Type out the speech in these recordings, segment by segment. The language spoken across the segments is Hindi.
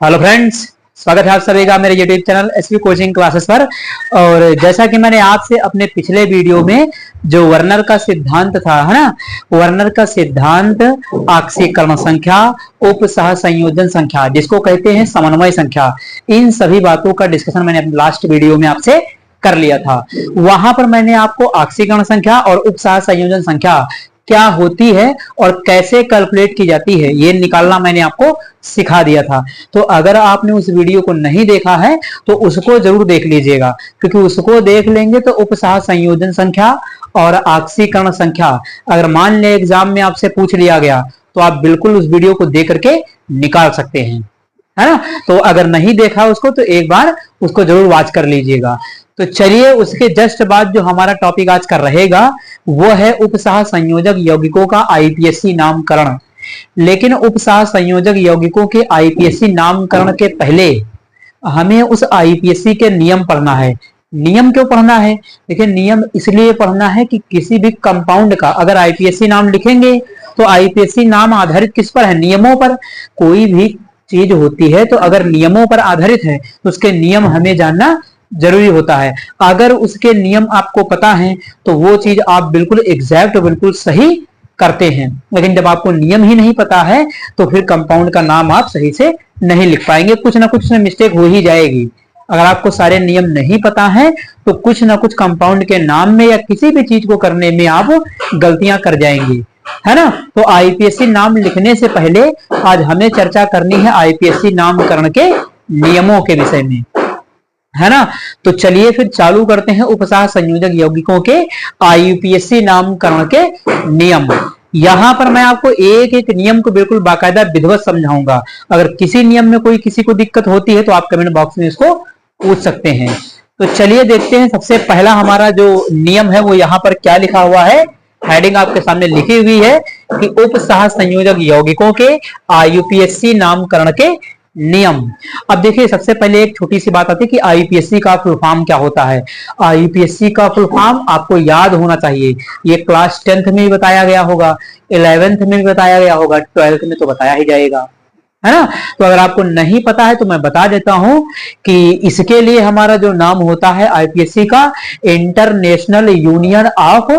हेलो फ्रेंड्स, स्वागत है आप सभी का मेरे YouTube channel SP coaching classes पर। और जैसा कि मैंने आपसे अपने पिछले वीडियो में जो वर्नर का सिद्धांत था, है ना, वर्नर का सिद्धांत, आक्सीकरण संख्या, उप सह संयोजन संख्या, जिसको कहते हैं समन्वय संख्या, इन सभी बातों का डिस्कशन मैंने अपने लास्ट वीडियो में आपसे कर लिया था। वहां पर मैंने आपको आक्सीकरण संख्या और उप सह संयोजन संख्या क्या होती है और कैसे कैलकुलेट की जाती है ये निकालना मैंने आपको सिखा दिया था। तो अगर आपने उस वीडियो को नहीं देखा है तो उसको जरूर देख लीजिएगा, क्योंकि उसको देख लेंगे तो उपसह संयोजन संख्या और आक्सीकरण संख्या अगर मान ले एग्जाम में आपसे पूछ लिया गया तो आप बिल्कुल उस वीडियो को देख करके निकाल सकते हैं, है ना। तो अगर नहीं देखा उसको तो एक बार उसको जरूर वॉच कर लीजिएगा। तो चलिए, उसके जस्ट बाद जो हमारा टॉपिक आज का रहेगा वो है उपसह संयोजक यौगिकों का आईपीएससी नामकरण। लेकिन उपसह संयोजक यौगिकों के आईपीएससी नामकरण के पहले हमें उस आईपीएससी के नियम पढ़ना है। नियम क्यों पढ़ना है? देखिए, नियम इसलिए पढ़ना है कि किसी भी कंपाउंड का अगर आईपीएससी नाम लिखेंगे तो आईपीएससी नाम आधारित किस पर है? नियमों पर। कोई भी चीज होती है तो अगर नियमों पर आधारित है तो उसके नियम हमें जानना जरूरी होता है। अगर उसके नियम आपको पता है तो वो चीज आप बिल्कुल एग्जैक्ट, बिल्कुल सही करते हैं। लेकिन जब आपको नियम ही नहीं पता है तो फिर कंपाउंड का नाम आप सही से नहीं लिख पाएंगे, कुछ ना कुछ मिस्टेक हो ही जाएगी। अगर आपको सारे नियम नहीं पता है तो कुछ ना कुछ कंपाउंड के नाम में या किसी भी चीज को करने में आप गलतियां कर जाएंगे, है ना। तो आईपीएससी नाम लिखने से पहले आज हमें चर्चा करनी है आईपीएससी नामकरण के नियमों के विषय में, है ना। तो चलिए फिर चालू करते हैं उपसह संयोजक यौगिकों के आईपीएससी नामकरण के नियम। यहां पर मैं आपको एक एक नियम को बिल्कुल बाकायदा विधिवत समझाऊंगा। अगर किसी नियम में कोई किसी को दिक्कत होती है तो आप कमेंट बॉक्स में इसको पूछ सकते हैं। तो चलिए देखते हैं, सबसे पहला हमारा जो नियम है वो यहाँ पर क्या लिखा हुआ है। हेडिंग आपके सामने लिखी हुई है कि उपसह संयोजक यौगिकों के आईपीएससी नामकरण के नियम। अब देखिए, सबसे पहले एक छोटी सी बात आती है कि आईपीएससी का फुल फॉर्म क्या होता है। आईपीएससी का फुल फॉर्म आपको याद होना चाहिए। ये क्लास 10th में भी बताया गया होगा, 11th में भी बताया गया होगा, 12th में तो बताया ही जाएगा, है ना। तो अगर आपको नहीं पता है तो मैं बता देता हूं कि इसके लिए हमारा जो नाम होता है आईपीएससी का, international union of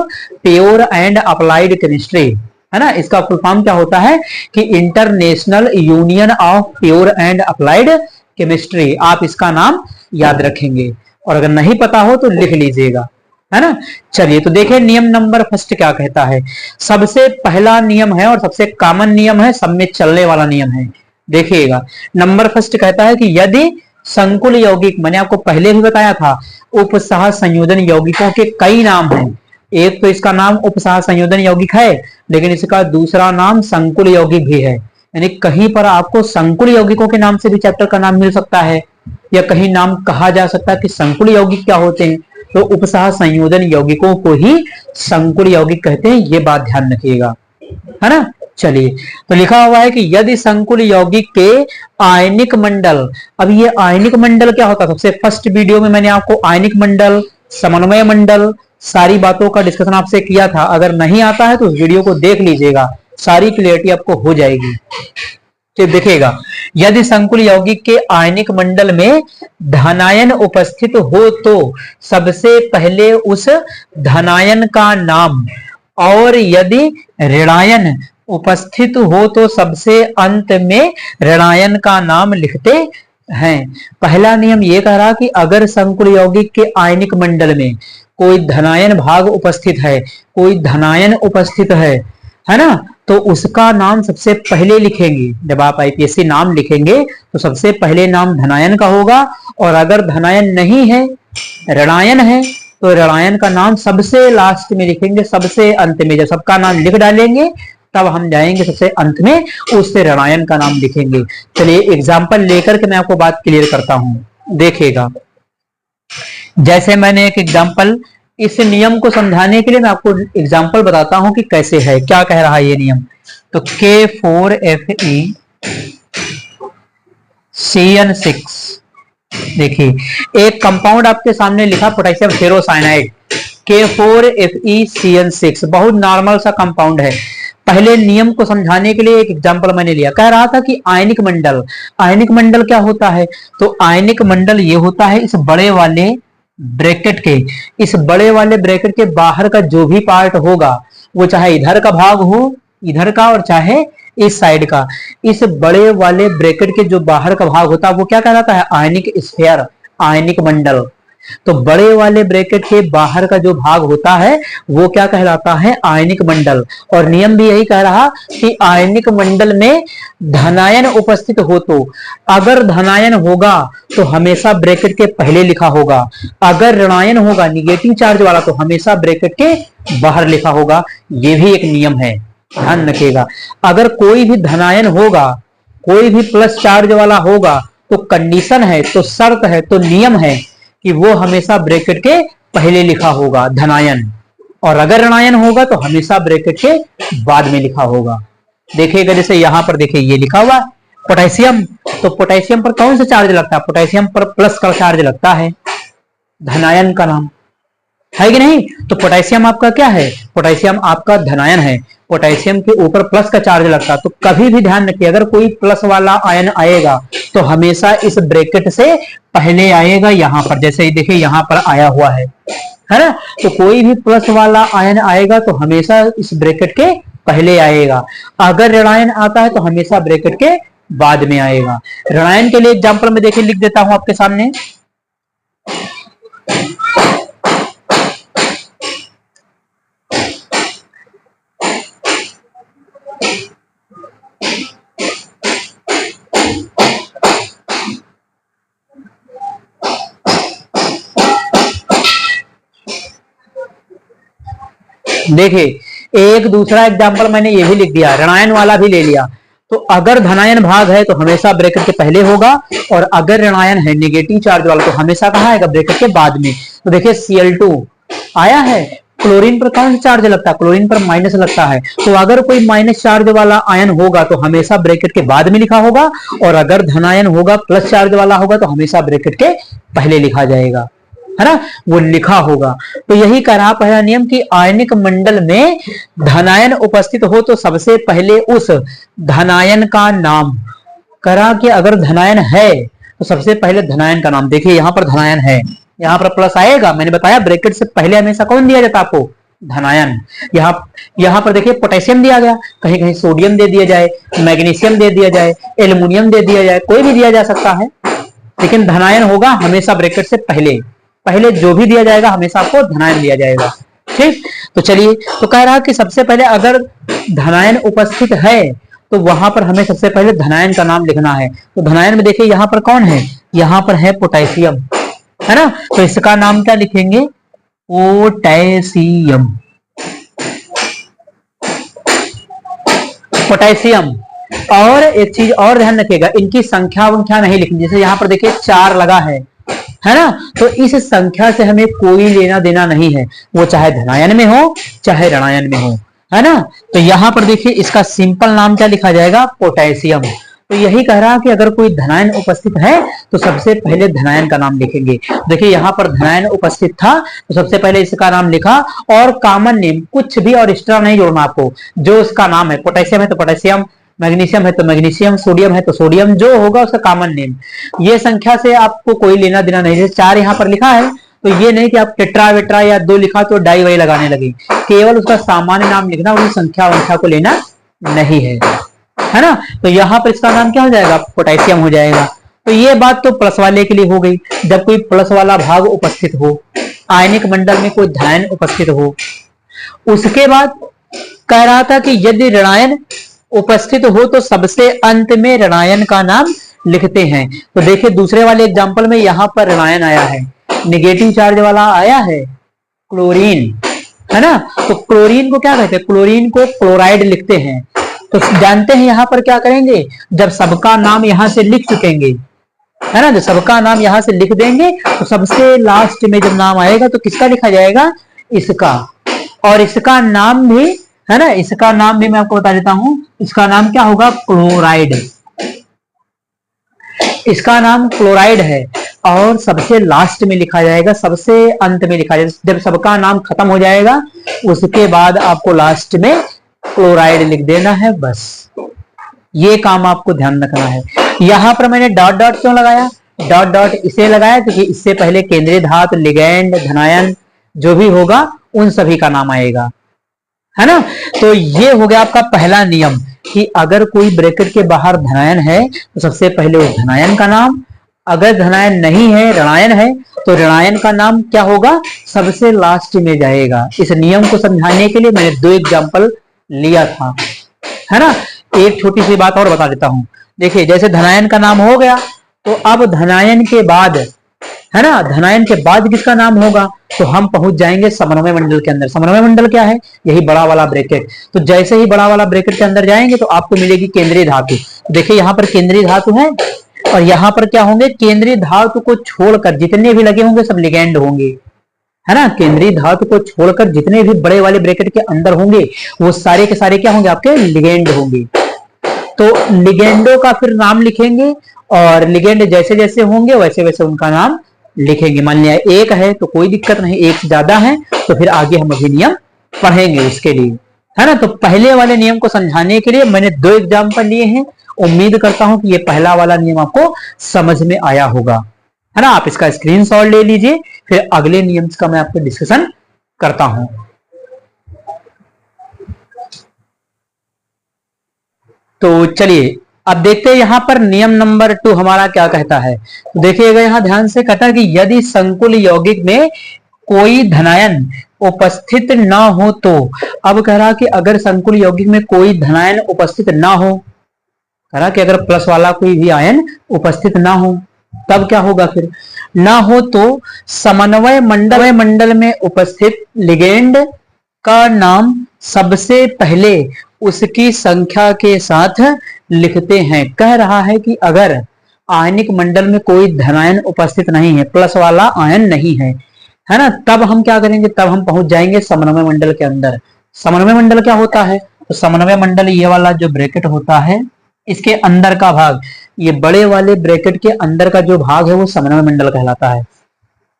pure and applied chemistry, है ना। इसका फुल फॉर्म क्या होता है कि international union of pure and applied chemistry. आप इसका नाम याद रखेंगे और अगर नहीं पता हो तो लिख लीजिएगा, है ना। चलिए तो देखिए, नियम नंबर फर्स्ट क्या कहता है। सबसे पहला नियम है और सबसे कॉमन नियम है, सब में चलने वाला नियम है। देखिएगा, नंबर फर्स्ट कहता है कि यदि संकुल यौगिक, मैंने आपको पहले भी बताया था उपसह संयोजन यौगिकों के कई नाम हैं। एक तो इसका नाम उपसह संयोजन यौगिक है, लेकिन इसका दूसरा नाम संकुल यौगिक भी है। यानी कहीं पर आपको संकुल यौगिकों के नाम से भी चैप्टर का नाम मिल सकता है, या कहीं नाम कहा जा सकता है कि संकुल यौगिक क्या होते हैं, तो उपसह संयोजन यौगिकों को ही संकुल यौगिक कहते हैं। ये बात ध्यान रखिएगा, है ना। चलिए, तो लिखा हुआ है कि यदि संकुल यौगिक के आयनिक मंडल, अब ये आयनिक मंडल क्या होता है, सबसे फर्स्ट वीडियो में मैंने आपको आयनिक मंडल, समन्वय मंडल, सारी बातों का डिस्कशन आपसे किया था। अगर नहीं आता है तो उस वीडियो को देख लीजिएगा, सारी क्लियरिटी आपको हो जाएगी। तो देखिएगा, यदि संकुल यौगिक के आयनिक मंडल में धनायन उपस्थित हो तो सबसे पहले उस धनायन का नाम, और यदि ऋणायन उपस्थित हो तो सबसे अंत में ऋणायन का नाम लिखते हैं। पहला नियम ये कह रहा कि अगर संकुल यौगिक के आयनिक मंडल में कोई धनायन भाग उपस्थित है, कोई धनायन उपस्थित है ना, तो उसका नाम सबसे पहले लिखेंगे। जब आप आईपीएससी नाम लिखेंगे तो सबसे पहले नाम धनायन का होगा, और अगर धनायन नहीं है, ऋणायन है, तो ऋणायन का नाम सबसे लास्ट में लिखेंगे, सबसे अंत में। जब सबका नाम लिख डालेंगे तब हम जाएंगे सबसे अंत में, उससे ऋणायन का नाम लिखेंगे। चलिए एग्जाम्पल लेकर के मैं आपको बात क्लियर करता हूं। देखिएगा, जैसे मैंने एक एग्जाम्पल, इस नियम को समझाने के लिए मैं आपको एग्जाम्पल बताता हूं कि कैसे है, क्या कह रहा है ये नियम। तो K4Fe CN6, देखिए एक कंपाउंड आपके सामने लिखा पोटेशियम फेरोसाइनाइड, K4Fe CN6, बहुत नॉर्मल सा कंपाउंड है। पहले नियम को समझाने के लिए एक एग्जांपल मैंने लिया, कह रहा था कि आयनिक मंडल, आयनिक मंडल क्या होता है, तो आयनिक मंडल ये होता है इस बड़े वाले ब्रैकेट के, इस बड़े वाले ब्रैकेट के बाहर का जो भी पार्ट होगा, वो चाहे इधर का भाग हो, इधर का, और चाहे इस साइड का, इस बड़े वाले ब्रैकेट के जो बाहर का भाग होता है वो क्या कहलाता है, आयनिक स्फीयर, आयनिक मंडल। तो बड़े वाले ब्रैकेट के बाहर का जो भाग होता है वो क्या कहलाता है, आयनिक मंडल। और नियम भी यही कह रहा कि आयनिक मंडल में धनायन उपस्थित हो तो, अगर धनायन होगा तो हमेशा ब्रैकेट के पहले लिखा होगा, अगर ऋणायन होगा निगेटिव चार्ज वाला तो हमेशा ब्रैकेट के बाहर लिखा होगा। ये भी एक नियम है, ध्यान रखिएगा। अगर कोई भी धनायन होगा, कोई भी प्लस चार्ज वाला होगा तो कंडीशन है, तो शर्त है, तो नियम है कि वो हमेशा ब्रैकेट के पहले लिखा होगा धनायन, और अगर ऋणायन होगा तो हमेशा ब्रैकेट के बाद में लिखा होगा। देखिएगा जैसे यहां पर देखिए ये लिखा हुआ पोटेशियम, तो पोटेशियम पर कौन सा चार्ज लगता है, पोटेशियम पर प्लस का चार्ज लगता है, धनायन का नाम है कि नहीं। तो पोटेशियम आपका क्या है, पोटेशियम आपका धनायन है, पोटेशियम के ऊपर प्लस का चार्ज लगता। तो कभी भी ध्यान रखिए अगर कोई प्लस वाला आयन आएगा तो हमेशा इस ब्रैकेट से पहले आएगा, यहां पर जैसे देखिए यहां पर आया हुआ है ना। तो कोई भी प्लस वाला आयन आएगा तो हमेशा इस ब्रैकेट के पहले आएगा, अगर ऋणायन आता है तो हमेशा ब्रैकेट के बाद में आएगा। ऋणायन के लिए एग्जाम्पल में देखिए लिख देता हूं आपके सामने, देखिए एक दूसरा एग्जाम्पल मैंने ये भी लिख दिया, ऋणायन वाला भी ले लिया। तो अगर धनायन भाग है तो हमेशा ब्रैकेट के पहले होगा, और अगर ऋणायन है नेगेटिव चार्ज वाला तो हमेशा कहाँ आएगा, ब्रैकेट के बाद में। तो देखिए Cl2 आया है, क्लोरीन पर कौन सा चार्ज लगता है, क्लोरीन पर माइनस लगता है। तो अगर कोई माइनस चार्ज वाला आयन होगा तो हमेशा ब्रैकेट के बाद में लिखा होगा, और अगर धनायन होगा प्लस चार्ज वाला होगा तो हमेशा ब्रैकेट के पहले लिखा जाएगा, है ना, वो लिखा होगा। तो यही कह रहा पहला नियम कि आयनिक मंडल में धनायन उपस्थित हो तो सबसे पहले उस धनायन का नाम करा कि अगर धनायन है तो सबसे पहले धनायन का नाम। देखिए यहां पर धनायन है, यहां पर प्लस आएगा, मैंने बताया ब्रैकेट से पहले हमेशा कौन दिया जाता है आपको, धनायन। यहां पर देखिए पोटेशियम दिया गया, कहीं कहीं सोडियम दे दिया जाए, मैग्नीशियम दे दिया जाए, एल्युमिनियम दे दिया जाए, कोई भी दिया जा सकता है, लेकिन धनायन होगा हमेशा ब्रैकेट से पहले, पहले जो भी दिया जाएगा हमेशा आपको धनायन दिया जाएगा। ठीक, तो चलिए, तो कह रहा कि सबसे पहले अगर धनायन उपस्थित है तो वहां पर हमें सबसे पहले धनायन का नाम लिखना है। तो धनायन में देखिए यहां पर कौन है, यहां पर है पोटेशियम, है ना। तो इसका नाम क्या लिखेंगे, पोटेशियम, पोटेशियम। और एक चीज और ध्यान रखिएगा, इनकी संख्या नहीं लिखनी, जैसे यहां पर देखिए 4 लगा है ना। तो इस संख्या से हमें कोई लेना देना नहीं है, वो चाहे धनायन में हो चाहे ऋणायन में हो, है ना। तो यहां पर देखिए इसका सिंपल नाम क्या लिखा जाएगा, पोटेशियम। तो यही कह रहा कि अगर कोई धनायन उपस्थित है तो सबसे पहले धनायन का नाम लिखेंगे। देखिए यहां पर धनायन उपस्थित था तो सबसे पहले इसका नाम लिखा, और कॉमन नेम कुछ भी और एक्स्ट्रा नहीं जोड़ना आपको, जो उसका नाम है, पोटेशियम है तो पोटेशियम, मैग्नीशियम है तो मैग्नीशियम, सोडियम है तो सोडियम, जो होगा उसका कॉमन नेम। ये संख्या से आपको कोई लेना देना नहीं, जैसे 4 यहाँ पर लिखा है तो ये नहीं कि आप टेट्रा वेट्रा या 2 लिखा तो डाई वाई लगाने लगे, केवल उसका सामान्य नाम लिखना, उसकी संख्या वंख्या को लेना नहीं है ना। तो यहाँ पर इसका नाम क्या हो जाएगा, पोटेशियम हो जाएगा। तो ये बात तो प्लस वाले के लिए हो गई, जब कोई प्लस वाला भाग उपस्थित हो, आयनिक मंडल में कोई धनायन उपस्थित हो। उसके बाद कह रहा था कि यदि ऋणायन उपस्थित हो तो सबसे अंत में ऋणायन का नाम लिखते हैं। तो देखिए दूसरे वाले एग्जांपल में यहां पर ऋणायन आया है, नेगेटिव चार्ज वाला आया है क्लोरीन, है ना। तो क्लोरीन को क्या कहते हैं, क्लोरीन को क्लोराइड लिखते हैं। तो जानते हैं यहां पर क्या करेंगे, जब सबका नाम यहां से लिख चुकेंगे, है ना, जब सबका नाम यहां से लिख देंगे तो सबसे लास्ट में जब नाम आएगा तो किसका लिखा जाएगा, इसका। और इसका नाम भी, है ना, इसका नाम भी मैं आपको बता देता हूं, इसका नाम क्या होगा, क्लोराइड। इसका नाम क्लोराइड है और सबसे लास्ट में लिखा जाएगा, सबसे अंत में लिखा जाएगा। जब सबका नाम खत्म हो जाएगा उसके बाद आपको लास्ट में क्लोराइड लिख देना है, बस ये काम आपको ध्यान रखना है। यहां पर मैंने डॉट डॉट क्यों लगाया, डॉट डॉट इसे लगाया क्योंकि इससे पहले केंद्रीय धातु, लिगैंड, धनायन जो भी होगा उन सभी का नाम आएगा, है ना। तो ये हो गया आपका पहला नियम कि अगर कोई ब्रैकेट के बाहर धनायन है तो सबसे पहले उस धनायन का नाम, अगर धनायन नहीं है, ऋणायन है, तो ऋणायन का नाम क्या होगा, सबसे लास्ट में जाएगा। इस नियम को समझाने के लिए मैंने 2 एग्जांपल लिया था, है ना। एक छोटी सी बात और बता देता हूं, देखिए जैसे धनायन का नाम हो गया, तो अब धनायन के बाद, है ना, धनायन के बाद किसका नाम होगा, तो हम पहुंच जाएंगे समन्वय मंडल के अंदर। समन्वय मंडल क्या है, यही बड़ा वाला ब्रैकेट। तो जैसे ही बड़ा वाला ब्रैकेट के अंदर जाएंगे तो आपको मिलेगी केंद्रीय धातु। देखिए यहाँ पर केंद्रीय धातु है और यहाँ पर क्या होंगे, केंद्रीय धातु को छोड़कर जितने भी लगे होंगे सब लिगैंड होंगे, है ना। केंद्रीय धातु को छोड़कर जितने भी बड़े वाले ब्रैकेट के अंदर होंगे वो सारे के सारे क्या होंगे, आपके लिगैंड होंगे। तो लिगेंडो का फिर नाम लिखेंगे और लिगेंड जैसे जैसे होंगे वैसे वैसे उनका नाम लिखेंगे। मान लिया एक है तो कोई दिक्कत नहीं, एक से ज्यादा है तो फिर आगे हम अभी नियम पढ़ेंगे उसके लिए, है ना। तो पहले वाले नियम को समझाने के लिए मैंने 2 एग्जाम्पल लिए हैं। उम्मीद करता हूं कि ये पहला वाला नियम आपको समझ में आया होगा, है ना। आप इसका स्क्रीनशॉट ले लीजिए, फिर अगले नियम का मैं आपको डिस्कशन करता हूं। तो चलिए अब देखते हैं यहां पर नियम नंबर 2 हमारा क्या कहता है। तो देखिएगा यहां ध्यान से, कहता है कि यदि संकुल यौगिक में कोई धनायन उपस्थित ना हो तो, अब कह रहा कि अगर संकुल यौगिक में कोई धनायन उपस्थित ना हो, कह रहा कि अगर प्लस वाला कोई भी आयन उपस्थित ना हो तब क्या होगा, फिर ना हो तो समन्वय मंडल में उपस्थित लिगेंड का नाम सबसे पहले उसकी संख्या के साथ लिखते हैं। कह रहा है कि अगर आयनिक मंडल में कोई धनायन उपस्थित नहीं है, प्लस वाला आयन नहीं है, है ना, तब हम क्या करेंगे, तब हम पहुंच जाएंगे समन्वय मंडल के अंदर। समन्वय मंडल क्या होता है, तो समन्वय मंडल ये वाला जो ब्रैकेट होता है इसके अंदर का भाग, ये बड़े वाले ब्रैकेट के अंदर का जो भाग है वो समन्वय मंडल कहलाता है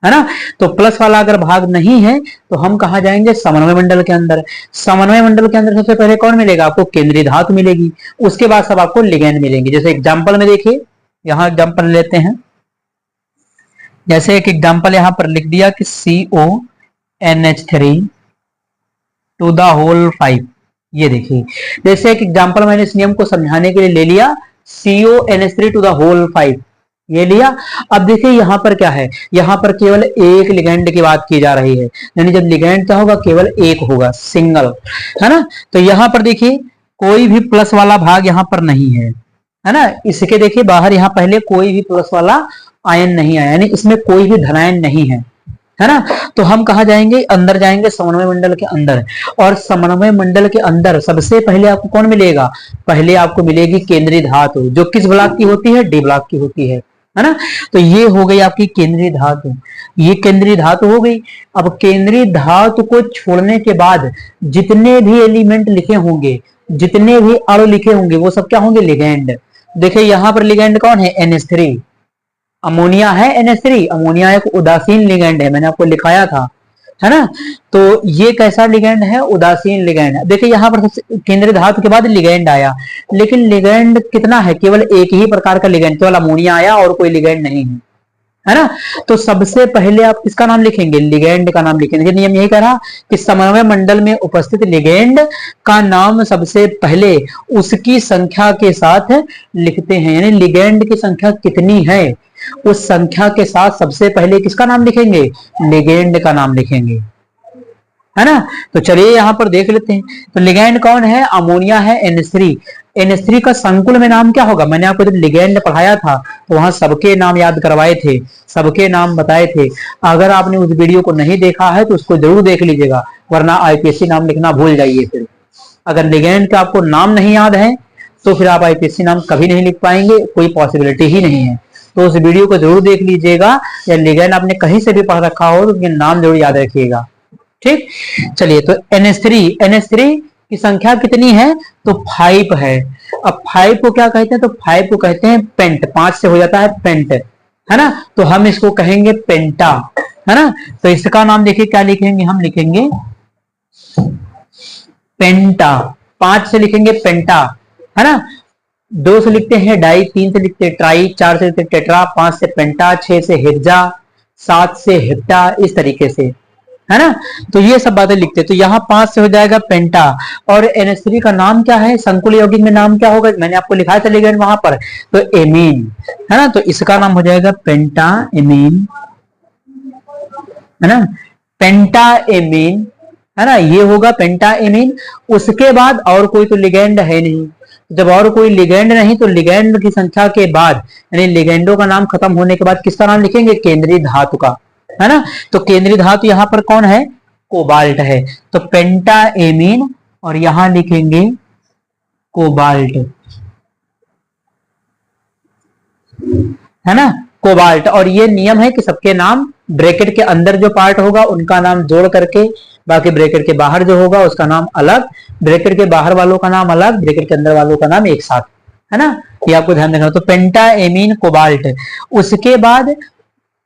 ना। तो प्लस वाला अगर भाग नहीं है तो हम कहा जाएंगे समन्वय मंडल के अंदर। समन्वय मंडल के अंदर सबसे पहले कौन मिलेगा, आपको केंद्रीय धातु मिलेगी, उसके बाद सब आपको लिगैंड मिलेंगे। जैसे एग्जांपल में देखिए, यहां एग्जांपल लेते हैं, जैसे एक एग्जांपल यहां पर लिख दिया कि CONH3 टू द होल 5। ये देखिए जैसे एक एग्जांपल मैंने इस नियम को समझाने के लिए ले लिया, CONH3 टू द होल 5 ये लिया। अब देखिए यहां पर क्या है, यहां पर केवल एक लिगैंड की बात की जा रही है, यानी जब लिगैंड क्या होगा, केवल एक होगा, सिंगल, है ना। तो यहां पर देखिए कोई भी प्लस वाला भाग यहां पर नहीं है ना। इसके देखिए बाहर यहां पहले कोई भी प्लस वाला आयन नहीं आया, यानी इसमें कोई भी धनायन नहीं है ना। तो हम कहा जाएंगे, अंदर जाएंगे समन्वय मंडल के अंदर, और समन्वय मंडल के अंदर सबसे पहले आपको कौन मिलेगा, पहले आपको मिलेगी केंद्रीय धातु, जो किस ब्लॉक की होती है, डी ब्लॉक की होती है ना। तो ये हो गई आपकी केंद्रीय धातु, ये केंद्रीय धातु हो गई। अब केंद्रीय धातु को छोड़ने के बाद जितने भी एलिमेंट लिखे होंगे, जितने भी अणु लिखे होंगे वो सब क्या होंगे, लिगैंड। देखिए यहां पर लिगैंड कौन है, NH3, अमोनिया है NH3। अमोनिया एक उदासीन लिगैंड है, मैंने आपको लिखाया था, है ना। तो ये कैसा लिगैंड है, उदासीन लिगैंड है। देखिए यहाँ पर केंद्रीय धातु के बाद लिगैंड आया, लेकिन लिगैंड कितना है, केवल एक ही प्रकार का लिगैंड, केवल अमोनिया आया और कोई लिगैंड नहीं है ना। तो सबसे पहले आप किसका नाम लिखेंगे, लिगैंड का नाम लिखेंगे। नियम यही कह रहा कि समन्वय मंडल में उपस्थित लिगैंड का नाम सबसे पहले उसकी संख्या के साथ लिखते हैं, यानी लिगैंड की संख्या कितनी है उस संख्या के साथ सबसे पहले किसका नाम लिखेंगे, लिगैंड का नाम लिखेंगे, है ना। तो चलिए यहां पर देख लेते हैं। तो लिगैंड कौन है, अमोनिया है NH3। NH3 का संकुल में नाम क्या होगा, मैंने आपको जब लिगैंड पढ़ाया था तो वहां सबके नाम याद करवाए थे, सबके नाम बताए थे। अगर आपने उस वीडियो को नहीं देखा है तो उसको जरूर देख लीजिएगा, वरना IPSC नाम लिखना भूल जाइए। फिर अगर लिगैंड का आपको नाम नहीं याद है तो फिर आप IPSC नाम कभी नहीं लिख पाएंगे, कोई पॉसिबिलिटी ही नहीं है। तो उस वीडियो को जरूर देख लीजिएगा, या लिगैंड आपने कहीं से भी पढ़ रखा हो तो नाम जरूर याद रखिएगा, ठीक। चलिए तो NH3 की संख्या कितनी है, तो 5 है। अब 5 को क्या कहते हैं, तो 5 को कहते हैं पेंट, 5 से हो जाता है पेंट, है ना। तो हम इसको कहेंगे पेंटा, है ना। तो इसका नाम देखिए क्या लिखेंगे, हम लिखेंगे पेंटा, 5 से लिखेंगे पेंटा, है ना, 2 से लिखते हैं डाई, 3 से लिखते हैं ट्राई, 4 से लिखते हैं टेट्रा, 5 से पेंटा, 6 से हेक्सा, 7 से हेप्टा, इस तरीके से, है ना। तो ये सब बातें लिखते हैं। तो यहाँ 5 से हो जाएगा पेंटा, और NH3 का नाम क्या है, संकुल यौगिक में नाम क्या होगा, मैंने आपको लिखा था लेकिन वहां पर, तो एमीन, है ना। तो इसका नाम हो जाएगा पेंटा एमीन, है ना, पेंटा एमीन, है ना, ये होगा पेंटा एमीन। उसके बाद और कोई तो लिगेंड है नहीं, जब और कोई लिगेंड नहीं तो लिगेंड की संख्या के बाद, यानी लिगेंडों का नाम खत्म होने के बाद किसका नाम लिखेंगे, केंद्रीय धातु का, है ना। तो केंद्रीय धातु यहाँ पर कौन है, कोबाल्ट है। तो पेंटा एमीन, और यहां लिखेंगे कोबाल्ट, है ना, कोबाल्ट। और ये नियम है कि सबके नाम ब्रैकेट के अंदर जो पार्ट होगा उनका नाम जोड़ करके, बाकी ब्रैकेट के बाहर जो होगा उसका नाम अलग, ब्रैकेट के बाहर वालों का नाम अलग, ब्रैकेट के अंदर वालों का नाम एक साथ, है ना, ये आपको ध्यान देना। तो पेंटा एमीन कोबाल्ट। उसके बाद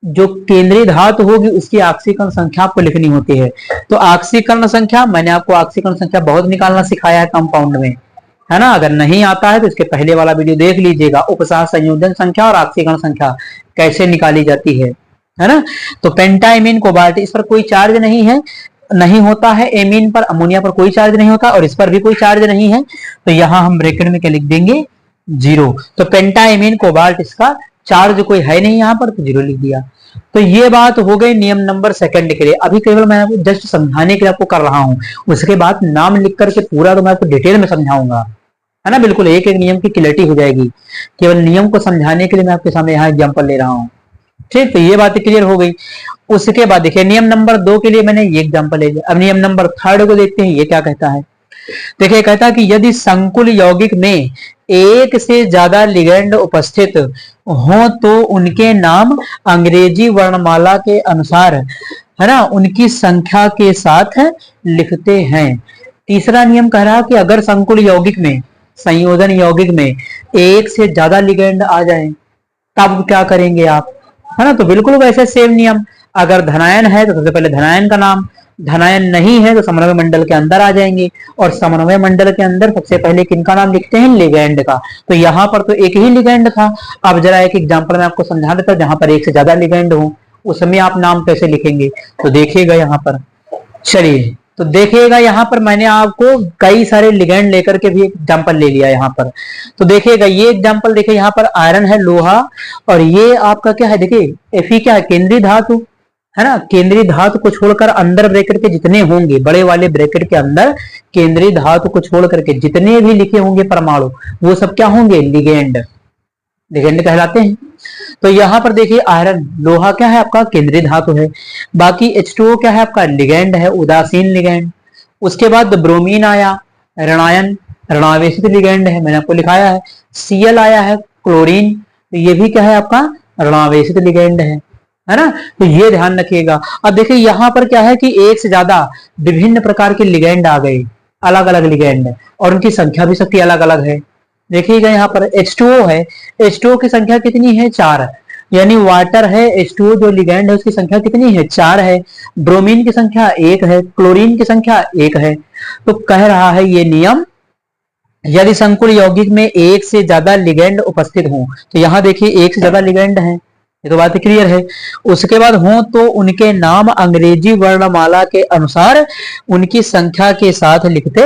जो केंद्रीय धातु होगी उसकी ऑक्सीकरण संख्या आपको लिखनी होती है। तो ऑक्सीकरण संख्या, मैंने आपको ऑक्सीकरण संख्या बहुत निकालना सिखाया है कंपाउंड में, है ना। अगर नहीं आता है तो इसके पहले वाला वीडियो देख लीजिएगा, उपसह संयोजन संख्या और ऑक्सीकरण संख्या कैसे निकाली जाती है ना। तो पेंटा एमीन कोबाल्ट, इस पर कोई चार्ज नहीं है, नहीं होता है। एमीन पर, अमोनिया पर कोई चार्ज नहीं होता, और इस पर भी कोई चार्ज नहीं है। तो यहां हम ब्रैकेट में क्या लिख देंगे, 0। तो पेंटा एमीन कोबाल्ट, इसका चार्ज कोई है नहीं यहाँ पर, तो 0 लिख दिया। तो ये बात हो गई नियम नंबर 2 के लिए। अभी केवल मैं आपको जस्ट समझाने के लिए आपको कर रहा हूं, उसके बाद नाम लिख करके पूरा तो मैं आपको डिटेल में समझाऊंगा, है ना। बिल्कुल एक एक नियम की क्लैरिटी हो जाएगी। केवल नियम को समझाने के लिए मैं आपके सामने यहाँ एग्जाम्पल ले रहा हूँ, ठीक। तो ये बातें क्लियर हो गई। उसके बाद देखिए नियम नंबर 2 के लिए मैंने ये एग्जाम्पल ले लिया। अब नियम नंबर 3 को देखते हैं, ये क्या कहता है। देखिए कहता है कि यदि संकुल यौगिक में एक से ज्यादा लिगेंड उपस्थित हो तो उनके नाम अंग्रेजी वर्णमाला के अनुसार, है ना, उनकी संख्या के साथ लिखते हैं। तीसरा नियम कह रहा कि अगर संकुल यौगिक में, संयोजन यौगिक में एक से ज्यादा लिगेंड आ जाए तब क्या करेंगे आप, है ना। तो बिल्कुल वैसे सेम नियम, अगर धनायन है तो सबसे पहले धनायन का नाम, धनायन नहीं है तो समन्वय मंडल के अंदर आ जाएंगे, और समन्वय मंडल के अंदर सबसे पहले किनका नाम लिखते हैं, लिगेंड का। तो यहाँ पर तो एक ही लिगेंड था। अब जरा एक एग्जांपल मैं आपको समझा देता हूं, जहां पर एक से ज्यादा लिगेंड हो उसमें आप नाम कैसे लिखेंगे। तो देखिएगा यहाँ पर, चलिए तो देखिएगा यहाँ पर मैंने आपको कई सारे लिगेंड लेकर के भी एग्जांपल ले लिया यहाँ पर। तो देखिएगा ये एग्जांपल, देखिए यहाँ पर आयरन है, लोहा, और ये आपका क्या है, देखिए Fe क्या है, केंद्रीय धातु, है ना। केंद्रीय धातु को छोड़कर अंदर ब्रैकेट के जितने होंगे, बड़े वाले ब्रैकेट के अंदर केंद्रीय धातु को छोड़ करके जितने भी लिखे होंगे परमाणु, वो सब क्या होंगे, लिगेंड, लिगेंड कहलाते हैं। तो यहाँ पर देखिए आयरन, लोहा क्या है आपका, केंद्रीय धातु है। बाकी H2O क्या है आपका, लिगेंड है, उदासीन लिगेंड। उसके बाद ब्रोमीन आया, ऋणायन, ऋणावेशित लिगेंड है, मैंने आपको लिखाया है। Cl आया है, क्लोरीन, तो ये भी क्या है आपका, ऋणावेशित लिगेंड है ना। तो ये ध्यान रखिएगा। अब देखिए यहाँ पर क्या है कि एक से ज्यादा विभिन्न प्रकार के लिगेंड आ गए, अलग अलग लिगेंड, और उनकी संख्या भी सबकी अलग अलग है। देखिएगा यहाँ पर H2O है, H2O की संख्या कितनी है, 4, यानी वाटर है, H2O जो लिगेंड है उसकी संख्या कितनी है, 4 है। ब्रोमीन की संख्या 1 है, क्लोरीन की संख्या 1 है। तो कह रहा है ये नियम, यदि संकुल यौगिक में एक से ज्यादा लिगेंड उपस्थित हो, तो यहाँ देखिए एक से ज्यादा लिगेंड है, ये तो बात क्लियर है। उसके बाद हो तो उनके नाम अंग्रेजी वर्णमाला के अनुसार उनकी संख्या के साथ लिखते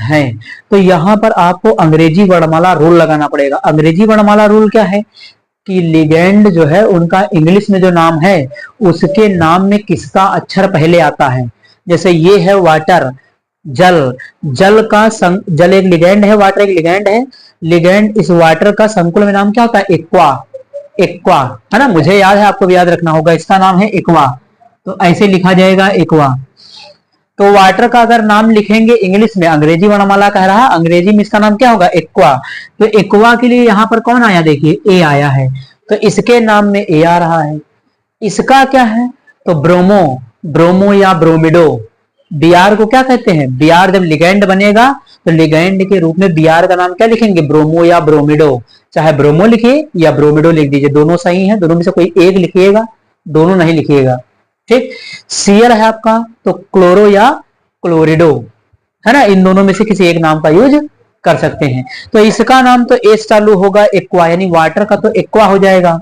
हैं। तो यहाँ पर आपको अंग्रेजी वर्णमाला रूल लगाना पड़ेगा। अंग्रेजी वर्णमाला रूल क्या है कि लिगेंड जो है उनका इंग्लिश में जो नाम है उसके नाम में किसका अक्षर पहले आता है। जैसे ये है वाटर, जल, जल एक लिगेंड है, वाटर एक लिगेंड है। लिगेंड, इस वाटर का संकुल में नाम क्या होता है, एक्वा, एक्वा, है ना, मुझे याद है, आपको भी याद रखना होगा, इसका नाम है एक्वा। तो ऐसे लिखा जाएगा एक्वा। तो वाटर का अगर नाम लिखेंगे इंग्लिश में, अंग्रेजी वर्णमाला कह रहा है, अंग्रेजी में इसका नाम क्या होगा, एक्वा। तो एक्वा के लिए यहाँ पर कौन आया, देखिए ए आया है, तो इसके नाम में ए आ रहा है। इसका क्या है, तो ब्रोमो, ब्रोमो या ब्रोमिडो। बीआर को क्या कहते हैं, बीआर जब लिगेंड बनेगा तो लिगेंड के रूप में बीआर का नाम क्या लिखेंगे, ब्रोमो या ब्रोमिडो। चाहे ब्रोमो लिखिए या ब्रोमिडो लिख दीजिए, दोनों सही है, दोनों में से कोई एक लिखिएगा, दोनों नहीं लिखिएगा, ठीक। Cl है आपका तो क्लोरो या क्लोरिडो, है ना, इन दोनों में से किसी एक नाम का यूज कर सकते हैं। तो इसका नाम तो ए से चालू होगा एक्वा, यानी वाटर का तो एक्वा हो जाएगा।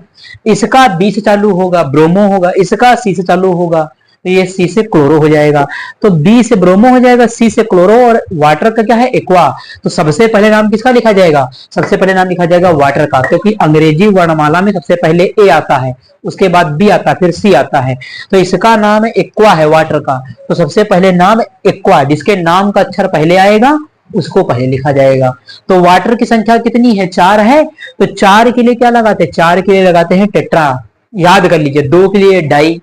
इसका बी से चालू होगा ब्रोमो होगा, इसका सी से चालू होगा तो ये सी से क्लोरो हो जाएगा। तो बी से ब्रोमो हो जाएगा, सी से क्लोरो, और वाटर का क्या है एक्वा। तो सबसे पहले नाम किसका लिखा जाएगा, सबसे पहले नाम लिखा जाएगा वाटर का, क्योंकि अंग्रेजी वर्णमाला में सबसे पहले ए आता है, उसके बाद बी आता है, फिर सी आता है। तो इसका नाम एक्वा है वाटर का, तो सबसे पहले नाम एक्वा, जिसके नाम का अक्षर पहले आएगा उसको पहले लिखा जाएगा। तो वाटर की संख्या कितनी है, 4 है। तो 4 के लिए क्या लगाते हैं, 4 के लिए लगाते हैं टेट्रा, याद कर लीजिए। 2 के लिए डाई,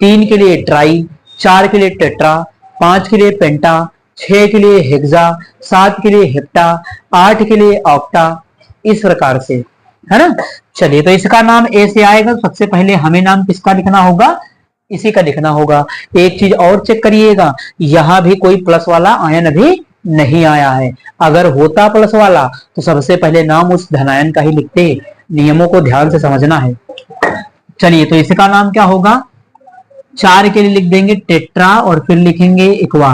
3 के लिए ट्राई, 4 के लिए टेट्रा, 5 के लिए पेंटा, 6 के लिए हेक्सा, 7 के लिए हेप्टा, 8 के लिए ऑक्टा, इस प्रकार से, है ना। चलिए, तो इसका नाम ए से आएगा, सबसे पहले हमें नाम किसका लिखना होगा, इसी का लिखना होगा। एक चीज और चेक करिएगा, यहां भी कोई प्लस वाला आयन अभी नहीं आया है। अगर होता प्लस वाला तो सबसे पहले नाम उस धनायन का ही लिखते। नियमों को ध्यान से समझना है। चलिए, तो इसका नाम क्या होगा, 4 के लिए लिख देंगे टेट्रा और फिर लिखेंगे एक्वा,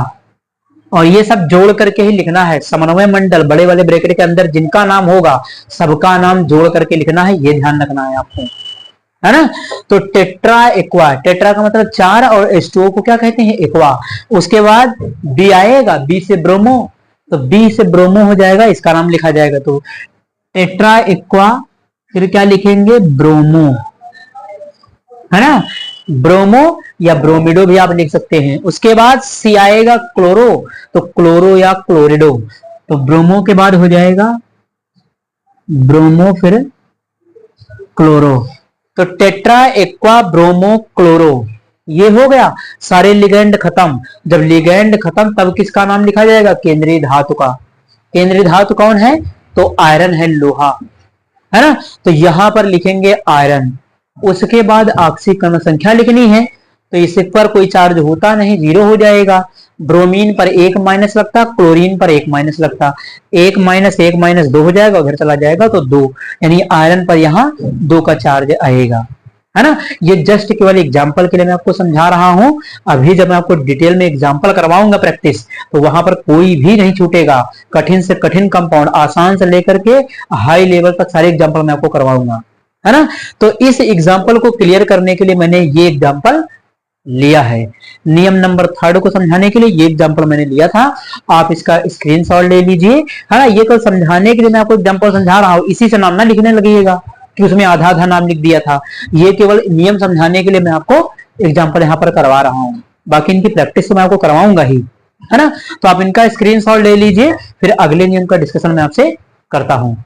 और ये सब जोड़ करके ही लिखना है। समन्वय मंडल बड़े वाले ब्रैकेट के अंदर जिनका नाम होगा सबका नाम जोड़ करके लिखना है, ये ध्यान रखना है आपको, है ना। तो टेट्रा एक्वा, टेट्रा का मतलब 4 और H2O को क्या कहते हैं, एक्वा। उसके बाद बी आएगा, बी से ब्रोमो, तो बी से ब्रोमो हो जाएगा, इसका नाम लिखा जाएगा। तो टेट्रा एक्वा, फिर क्या लिखेंगे, ब्रोमो, है ना, ब्रोमो या ब्रोमिडो भी आप लिख सकते हैं। उसके बाद सी आएगा क्लोरो, तो क्लोरो या क्लोरिडो, तो ब्रोमो के बाद हो जाएगा ब्रोमो फिर क्लोरो। तो टेट्रा एक्वा ब्रोमो क्लोरो, ये हो गया। सारे लिगेंड खत्म। जब लिगेंड खत्म तब किसका नाम लिखा जाएगा, केंद्रीय धातु का। केंद्रीय धातु कौन है, तो आयरन है, लोहा, है ना। तो यहां पर लिखेंगे आयरन। उसके बाद ऑक्सीकरण संख्या लिखनी है, तो इस पर कोई चार्ज होता नहीं, 0 हो जाएगा। ब्रोमीन पर 1 माइनस लगता, क्लोरीन पर 1 माइनस लगता, 1 माइनस 1 माइनस 2 हो जाएगा, उधर चला जाएगा तो 2, यानी आयरन पर यहाँ 2 का चार्ज आएगा, है ना। ये जस्ट केवल एग्जाम्पल के लिए मैं आपको समझा रहा हूं। अभी जब मैं आपको डिटेल में एग्जाम्पल करवाऊंगा प्रैक्टिस, तो वहां पर कोई भी नहीं छूटेगा। कठिन से कठिन कंपाउंड, आसान से लेकर के हाई लेवल तक सारे एग्जाम्पल मैं आपको करवाऊंगा, है ना। तो इस एग्जाम्पल को क्लियर करने के लिए मैंने ये एग्जाम्पल लिया है। नियम नंबर 3 को समझाने के लिए ये एग्जांपल मैंने लिया था। आप इसका स्क्रीनशॉट ले लीजिए, है ना। ये तो समझाने के लिए मैं आपको एग्जांपल समझा रहा हूँ, इसी से नाम ना लिखने लगिएगा कि उसमें आधा आधा नाम लिख दिया था। ये केवल नियम समझाने के लिए मैं आपको एग्जांपल यहाँ पर करवा रहा हूँ, बाकी इनकी प्रैक्टिस तो मैं आपको करवाऊंगा ही, है ना। तो आप इनका स्क्रीनशॉट ले लीजिए, फिर अगले नियम का डिस्कशन मैं आपसे करता हूँ।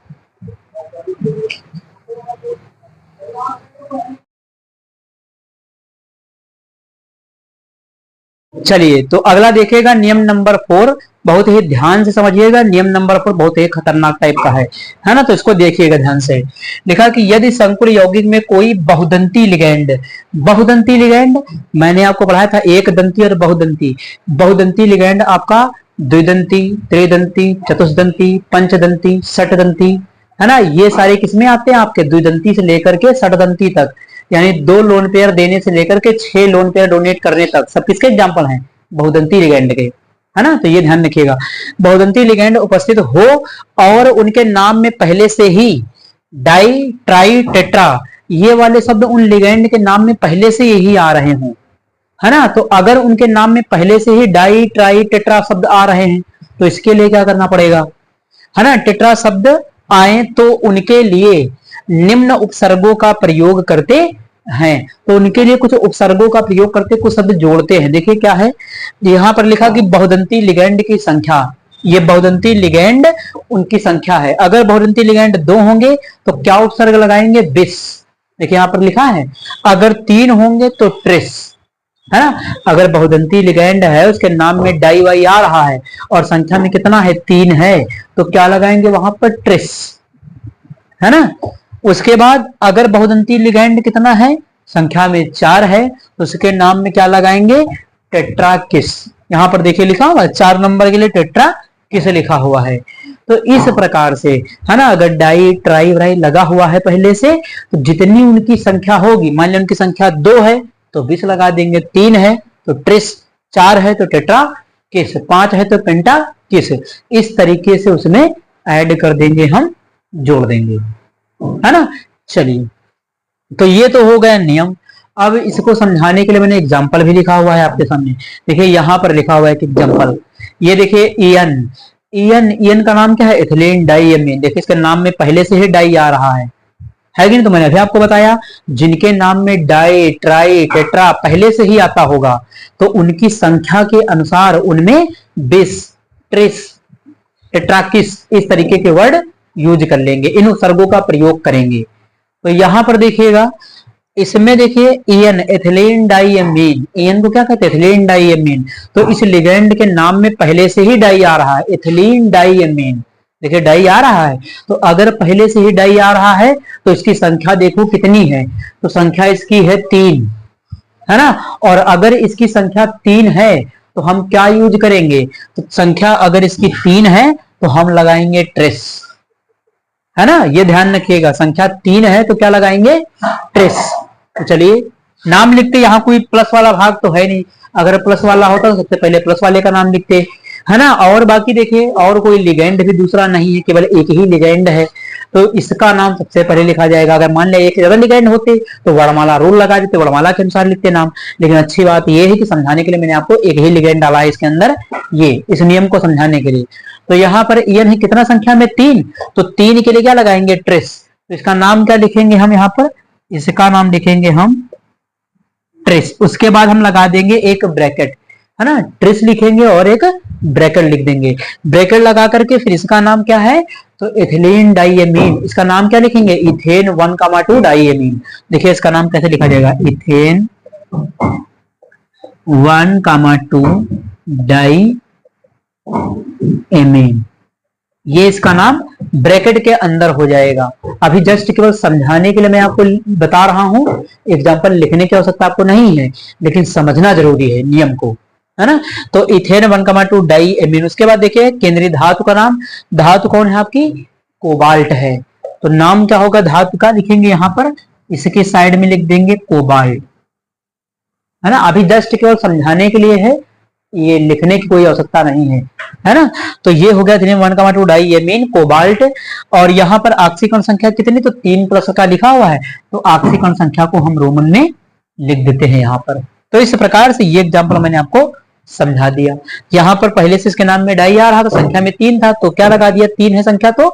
चलिए, तो अगला देखिएगा नियम नंबर 4। बहुत ही ध्यान से समझिएगा, नियम नंबर 4 बहुत ही खतरनाक टाइप का है ना। तो इसको देखिएगा ध्यान से। लिखा कि यदि संकुल यौगिक में कोई बहुदंती लिगैंड, बहुदंती लिगैंड मैंने आपको पढ़ाया था, एक दंती और बहुदंती। बहुदंती लिगैंड आपका द्विदंती, त्रिदंती, चतुष्दंती, पंचदंती, षटदंती, है ना। ये सारे किसमें आते हैं, आपके द्विदंती से लेकर के षटदंती तक, यानी 2 लोन पेयर देने से लेकर के 6 लोन पेयर डोनेट करने तक, सब किसके एग्जाम्पल हैं, बहुदंती लिगैंड के, है ना। तो ये ध्यान रखिएगा, बहुदंती लिगैंड उपस्थित हो और उनके नाम में पहले से ही डाई, ट्राई, टेट्रा, ये वाले शब्द उन लिगैंड के नाम में पहले से यही आ रहे हों, है ना। तो अगर उनके नाम में पहले से ही डाई, ट्राई, टेट्रा शब्द आ रहे हैं तो इसके लिए क्या करना पड़ेगा, है ना। टेट्रा शब्द आए तो उनके लिए निम्न उपसर्गों का प्रयोग करते हैं। तो उनके लिए कुछ उपसर्गों का प्रयोग करते, कुछ शब्द जोड़ते हैं। देखिए क्या है, यहां पर लिखा कि बहुदंती लिगैंड की संख्या, ये बहुदंती लिगैंड उनकी संख्या है। अगर बहुदंती लिगैंड 2 होंगे तो क्या उपसर्ग लगाएंगे, बिस। देखिए यहां पर लिखा है, अगर 3 होंगे तो ट्रिस, है ना। अगर बहुदंती लिगैंड है, उसके नाम में डाई वाई आ रहा है और संख्या में कितना है, 3 है, तो क्या लगाएंगे वहां पर, ट्रिस, है ना। उसके बाद अगर बहुदंती लिगैंड कितना है, संख्या में 4 है, तो उसके नाम में क्या लगाएंगे, टेट्राकिस। यहां पर देखिए लिखा हुआ है 4 नंबर के लिए टेट्राकिस लिखा हुआ है। तो इस प्रकार से, है ना, अगर डाई, ट्राई, व्राई लगा हुआ है पहले से, तो जितनी उनकी संख्या होगी, मान लीजिए उनकी संख्या 2 है तो 20 लगा देंगे, 3 है तो ट्रिस, 4 है तो टेट्राकिस, 5 है तो पेंटाकिस, किस, इस तरीके से उसमें ऐड कर देंगे, हम जोड़ देंगे, है ना। चलिए, तो ये तो हो गया नियम। अब इसको समझाने के लिए मैंने एग्जाम्पल भी लिखा हुआ है आपके सामने। देखिए यहां पर लिखा हुआ है कि एग्जाम्पल, ये देखिए ईएन, ईएन का नाम क्या है, इथिलीन डाइएमीन। देखिए इसके नाम में पहले से ही डाई आ रहा है कि नहीं। तो मैंने अभी आपको बताया, जिनके नाम में डाई, ट्राई, टेट्रा पहले से ही आता होगा तो उनकी संख्या के अनुसार उनमें बिस, ट्रिस, टेट्राकिस इस तरीके के वर्ड यूज कर लेंगे, इन उपसर्गों का प्रयोग करेंगे। तो यहां पर देखिएगा, इसमें देखिए एन, एथिलीन डाइएमीन, एन को क्या कहते हैं, एथिलीन डाइएमीन। तो इस लिगेंड के नाम में पहले से ही डाई आ रहा है, एथिलीन डाइएमीन। देखिए डाई आ रहा है, तो अगर पहले से ही डाई आ रहा है तो इसकी संख्या देखो कितनी है, तो संख्या इसकी है 3, है ना। और अगर इसकी संख्या 3 है तो हम क्या यूज करेंगे, तो संख्या अगर इसकी 3 है तो हम लगाएंगे ट्रेस, है ना। ये ध्यान रखिएगा, संख्या 3 है तो क्या लगाएंगे, ट्रेस। तो चलिए नाम लिखते, यहाँ कोई प्लस वाला भाग तो है नहीं, अगर प्लस वाला होता तो सबसे पहले प्लस वाले का नाम लिखते, है ना। और बाकी देखिए और कोई लिगेंड भी दूसरा नहीं है, केवल एक ही लिगेंड है, तो इसका नाम सबसे पहले लिखा जाएगा। अगर मान लिया एक से ज्यादा लिगेंड होते तो वर्णमाला रूल लगा देते, वर्णमाला के अनुसार लिखते नाम। लेकिन अच्छी बात यह है कि समझाने के लिए मैंने आपको एक ही लिगेंड डाला है इसके अंदर, ये इस नियम को समझाने के लिए। तो यहाँ पर एन है कितना संख्या में 3, तो 3 के लिए क्या लगाएंगे, ट्रेस। तो इसका नाम क्या लिखेंगे हम यहाँ पर, इसका नाम लिखेंगे हम ट्रेस। उसके बाद हम लगा देंगे एक ब्रैकेट, है ना, ट्रेस लिखेंगे और एक ब्रैकेट लिख देंगे। ब्रैकेट लगा करके फिर इसका नाम क्या है, तो इथिलीन डाइएमीन। इसका नाम क्या लिखेंगे, इथेन 1,2 डाइएमीन। देखिए इसका नाम कैसे लिखा जाएगा, इथेन 1,2 डाइएमीन। ये इसका नाम ब्रैकेट के अंदर हो जाएगा। अभी जस्ट केवल समझाने के लिए मैं आपको बता रहा हूं, एग्जाम्पल लिखने की आवश्यकता आपको नहीं है, लेकिन समझना जरूरी है नियम को, है ना। तो इथेन 1,2 डाइएमीन। उसके बाद देखिए केंद्रीय धातु का नाम, धातु कौन है आपकी, कोबाल्ट है। तो नाम क्या होगा धातु का, लिखेंगे यहां पर, इसके साइड में लिख देंगे कोबाल्ट, है ना। अभी जस्ट केवल समझाने के लिए है, ये लिखने की कोई आवश्यकता नहीं है ना। तो ये हो गया 1,2 डाइएमीन कोबाल्ट। और यहाँ पर ऑक्सीकरण संख्या कितनी, तो 3 प्लस का लिखा हुआ है, तो ऑक्सीकरण संख्या को हम रोमन में लिख देते हैं यहाँ पर। तो इस प्रकार से ये एग्जाम्पल मैंने आपको समझा दिया। यहाँ पर पहले से इसके नाम में डाई आ रहा था, संख्या में 3 था, तो क्या लगा दिया, 3 है संख्या तो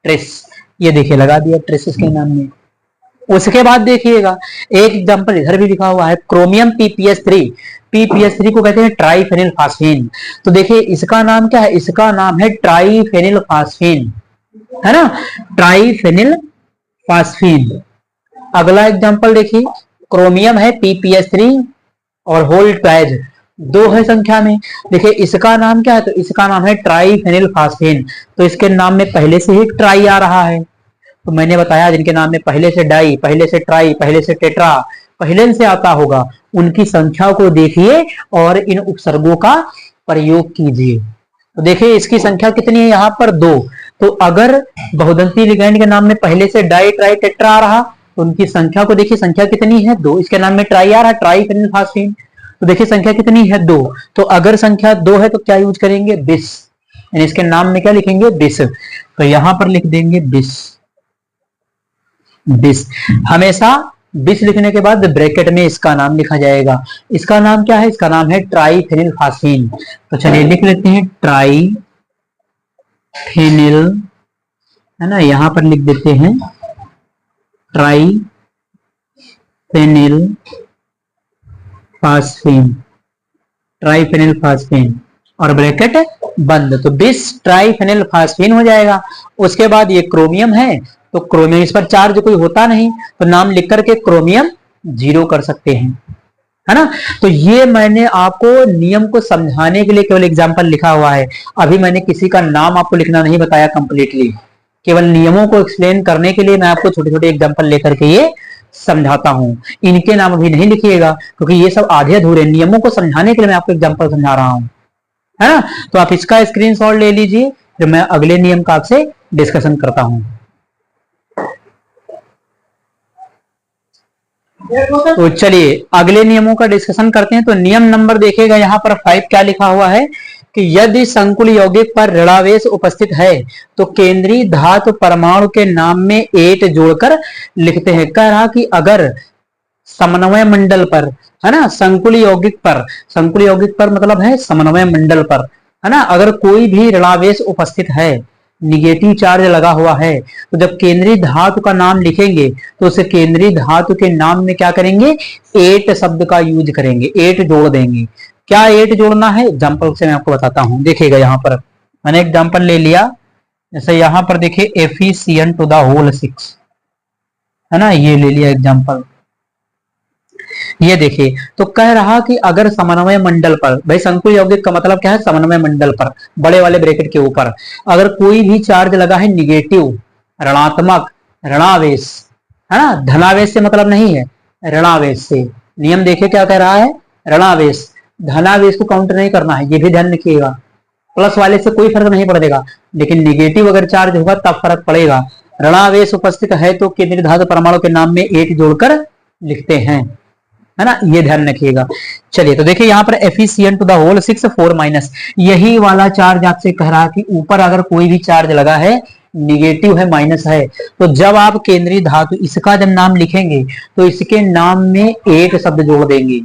ट्रेस, ये देखिए लगा दिया ट्रेस इसके नाम में। उसके बाद देखिएगा एक एग्जांपल इधर भी लिखा हुआ है, क्रोमियम PPS3। PPS3 को कहते हैं ट्राइफेनिल फास्फीन। तो देखिए इसका नाम क्या है, इसका नाम है ट्राइफेनिल फास्फीन, है ना, ट्राइफेनिल फास्फीन। अगला एग्जांपल देखिए, क्रोमियम है PPS3 और होल ट्वाइज 2 है संख्या में। देखिए इसका नाम क्या है, तो इसका नाम है ट्राइफेनिल फास्फीन। तो इसके नाम में पहले से ही ट्राई आ रहा है, तो मैंने बताया जिनके नाम में पहले से डाई, पहले से ट्राई, पहले से टेट्रा पहले से आता होगा, उनकी संख्या को देखिए और इन उपसर्गों का प्रयोग कीजिए। तो देखिए इसकी संख्या कितनी है, यहाँ पर 2। तो अगर बहुदंती लिगैंड के नाम में पहले से डाई, ट्राई, टेट्रा आ रहा, तो उनकी संख्या को देखिए, संख्या कितनी है 2। इसके नाम में ट्राई आ रहा है, ट्राइफेनिल फास्फीन, तो देखिए संख्या कितनी है 2। तो अगर संख्या 2 है तो क्या यूज करेंगे, बिस, यानी इसके नाम में क्या लिखेंगे, बिस। तो यहां पर लिख देंगे बिस। बिस हमेशा बिस लिखने के बाद ब्रैकेट में इसका नाम लिखा जाएगा। इसका नाम क्या है, इसका नाम है ट्राइफेनिल फास्फीन। तो चलिए लिख लेते हैं ट्राइफेनिल, है ना, यहां पर लिख देते हैं ट्राइफेनिल फास्फीन, ट्राइफेनिल फास्फीन और ब्रैकेट बंद। तो बिस ट्राइफेनिल फास्फीन हो जाएगा। उसके बाद ये क्रोमियम है, तो क्रोमियम, इस पर चार्ज कोई होता नहीं, तो नाम लिख करके क्रोमियम 0 कर सकते हैं, है ना। तो ये मैंने आपको नियम को समझाने के लिए केवल एग्जांपल लिखा हुआ है। अभी मैंने किसी का नाम आपको लिखना नहीं बताया कंप्लीटली, केवल नियमों को एक्सप्लेन करने के लिए मैं आपको छोटे छोटे एग्जांपल लेकर के ये समझाता हूं। इनके नाम अभी नहीं लिखिएगा क्योंकि ये सब आधे अधूरे, नियमों को समझाने के लिए मैं आपको एग्जांपल समझा रहा हूं, है ना। तो आप इसका स्क्रीनशॉट ले लीजिए, फिर मैं अगले नियम का आपसे डिस्कशन करता हूं। तो चलिए अगले नियमों का डिस्कशन करते हैं। तो नियम नंबर देखिएगा यहाँ पर 5 क्या लिखा हुआ है कि यदि संकुल यौगिक पर ऋणावेश उपस्थित है तो केंद्रीय धातु परमाणु के नाम में एट जोड़कर लिखते हैं। कह रहा कि अगर समन्वय मंडल पर, है ना, संकुल यौगिक पर मतलब है समन्वय मंडल पर, है ना, अगर कोई भी ऋणावेश उपस्थित है, निगेटिव चार्ज लगा हुआ है, तो जब केंद्रीय धातु का नाम लिखेंगे तो उसे केंद्रीय धातु के नाम में क्या करेंगे, एट शब्द का यूज करेंगे, एट जोड़ देंगे। क्या एट जोड़ना है, एग्जाम्पल से मैं आपको बताता हूं। देखिएगा यहाँ पर मैंने एग्जाम्पल ले लिया, जैसे यहाँ पर देखिए FeCN टू द होल 6, है ना, ये ले लिया एग्जाम्पल। ये देखिए, तो कह रहा कि अगर समन्वय मंडल पर, भाई संकुल यौगिक का मतलब क्या है, समन्वय मंडल पर, बड़े वाले ब्रैकेट के ऊपर अगर कोई भी चार्ज लगा है निगेटिव, ऋणात्मक, ऋणावेश, है ना, धनावेश से मतलब नहीं है, ऋणावेश से। नियम देखिए क्या कह रहा है, ऋणावेश, धनावेश को काउंट नहीं करना है, ये भी ध्यान रखिएगा। प्लस वाले से कोई फर्क नहीं पड़ेगा, लेकिन निगेटिव अगर चार्ज होगा तब फर्क पड़ेगा। ऋणावेश उपस्थित है तो केंद्रीय धातु परमाणु के नाम में एट जोड़कर लिखते हैं, है ना, ये ध्यान रखिएगा। चलिए, तो देखिए यहाँ पर FeCN to the whole 6 4 minus, यही वाला चार्ज आपसे कह रहा कि ऊपर अगर कोई भी चार्ज लगा है, निगेटिव है, माइनस है, तो जब आप केंद्रीय धातु इसका जब नाम लिखेंगे तो इसके नाम में एक शब्द जोड़ देंगे,